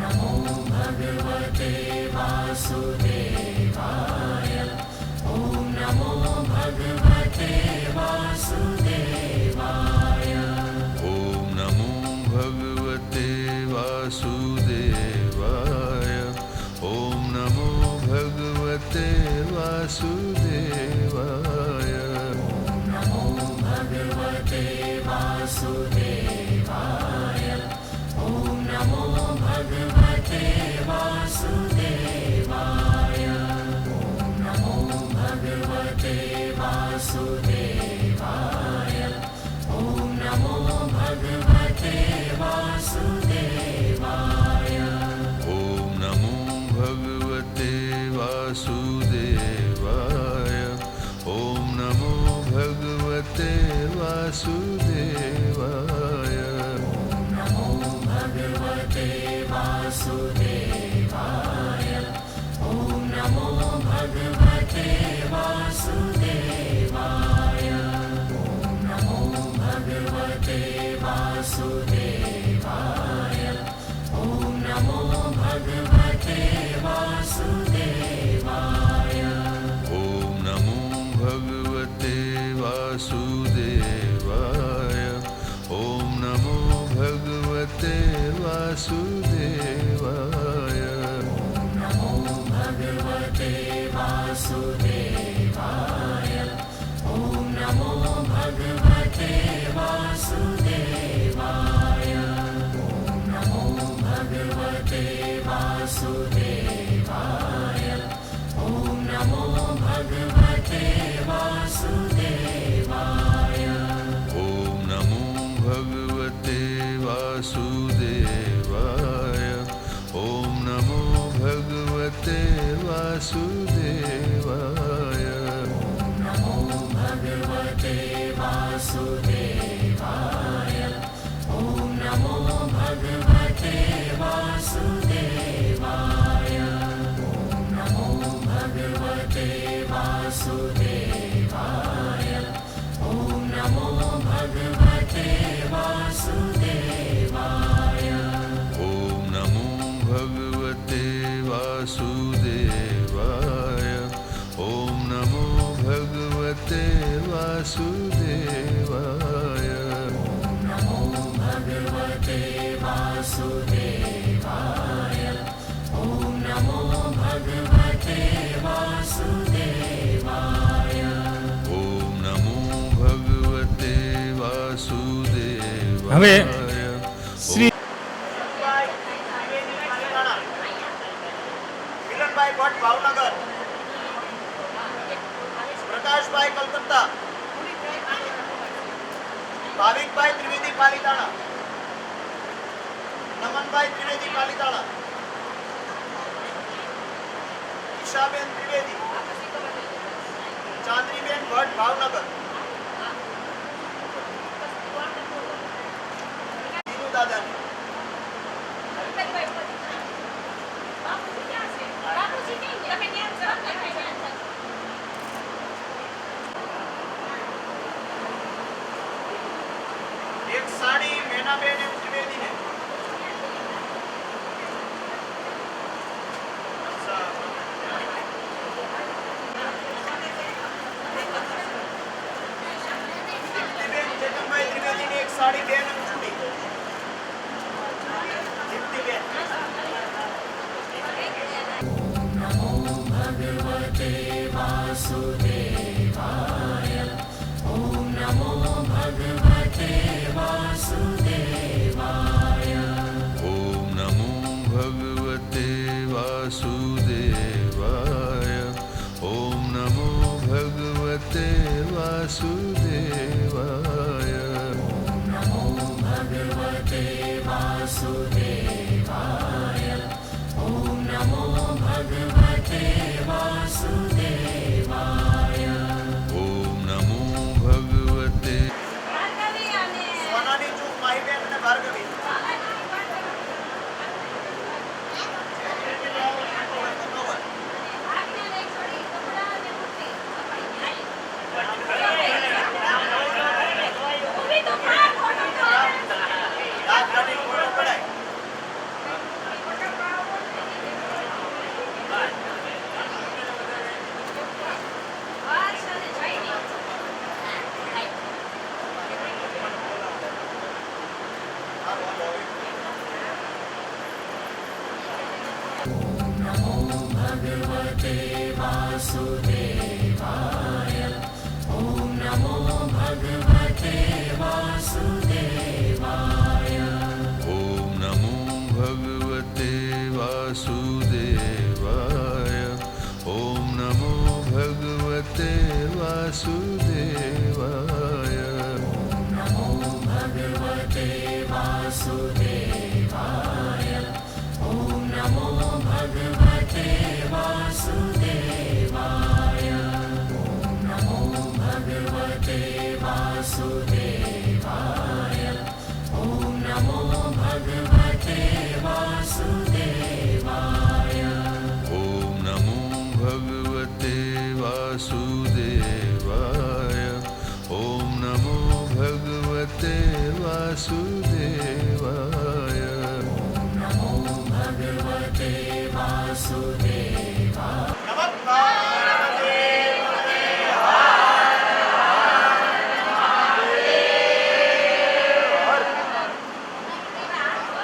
नमो भगवते वासुदेवाय ॐ नमो भगवते वासुदेवाय ॐ नमो भगवते वासुदेवाय ॐ नमो भगवते वासुदेवाय ॐ नमो भगवते वासुदेवाय ॐ नमो भगवते वासुदेवाय नमो भगवते वासुदेवाय ॐ नमो भगवते वासुदेवाय ॐ नमो भगवते वासुदेवाय ॐ नमो भगवते वासुदेवाय ॐ नमो भगवते वासुदेवाय ॐ नमो भगवते वासुदेवाय नमो भगवते वासुदेवाय ॐ नमो भगवते वासुदेवाय ॐ नमो भगवते वासुदेवाय ॐ नमो भगवते वासुदेवाय ॐ नमो भगवते वासुदेवाय ॐ नमो भगवते वासुदेवाय नमो भगवते वासुदेवाय ॐ नमो भगवते वासुदेवाय ॐ नमो भगवते वासुदेवाय ॐ नमो भगवते वासुदेवाय ॐ नमो भगवते वासुदेवाय ॐ नमो भगवते वासुदेवाय नमो भगवते वासुदेवाय ॐ नमो भगवते वासुदेवाय ॐ नमो भगवते वासुदेवाय ॐ नमो भगवते वासुदेवाय भगवते वासुदेवाय ॐ नमो भगवते वासुदेवाय ઓમ નમો ભગવતે વાસુદેવાય. હવે શ્રી મિલનભાઈ ભટ્ટ ભાવનગર, પ્રકાશભાઈ કલકત્તા, ભાવિકભાઈ ત્રિવેદી પાલીતાણા, નમનભાઈ ત્રિવેદી પાલીતાણા, ઈશાબેન ત્રિવેદી, ચાંદનીબેન ભટ્ટ ભાવનગર, દીનુ દાદાની, એક સાડી મેનાબેન એમ ત્રિવેદીને, દીપ્તિબેન ચેતનભાઈ ત્રિવેદીની એક સાડી બેન એમ ચૂડી, દીપ્તિબેન. नमो भगवते वासुदेवाय ॐ नमो भगवते वासुदेवाय ઓમ નમો ભગવતે વાસુદેવાય. ઓમ નમો ભગવતે વાસુદેવાય. नमो भगवते वासुदेवाय ॐ नमो भगवते वासुदेवाय ઓમ નમો ભગવતે સોનાની ચૂક માહીબેન અને ભાર્ગવી. દાદાની ફોટો પડાય. नमो भगवते वासुदेवाय ॐ नमो भगवते वासुदेवाय ઓમ નમો ભગવતે વાસુદેવાય. ઓમ નમો ભગવતે વાસુદેવાય. नमो भगवते वासुदेवाय ॐ नमो भगवते वासुदेवाय नमो भगवते वासुदेवाय ॐ नमो भगवते वासुदेवाय ઓમ નમો ભગવતે વાસુદેવાય. ઓમ નમો ભગવતે વાસુદેવાય. नमो भगवते वासुदेवाय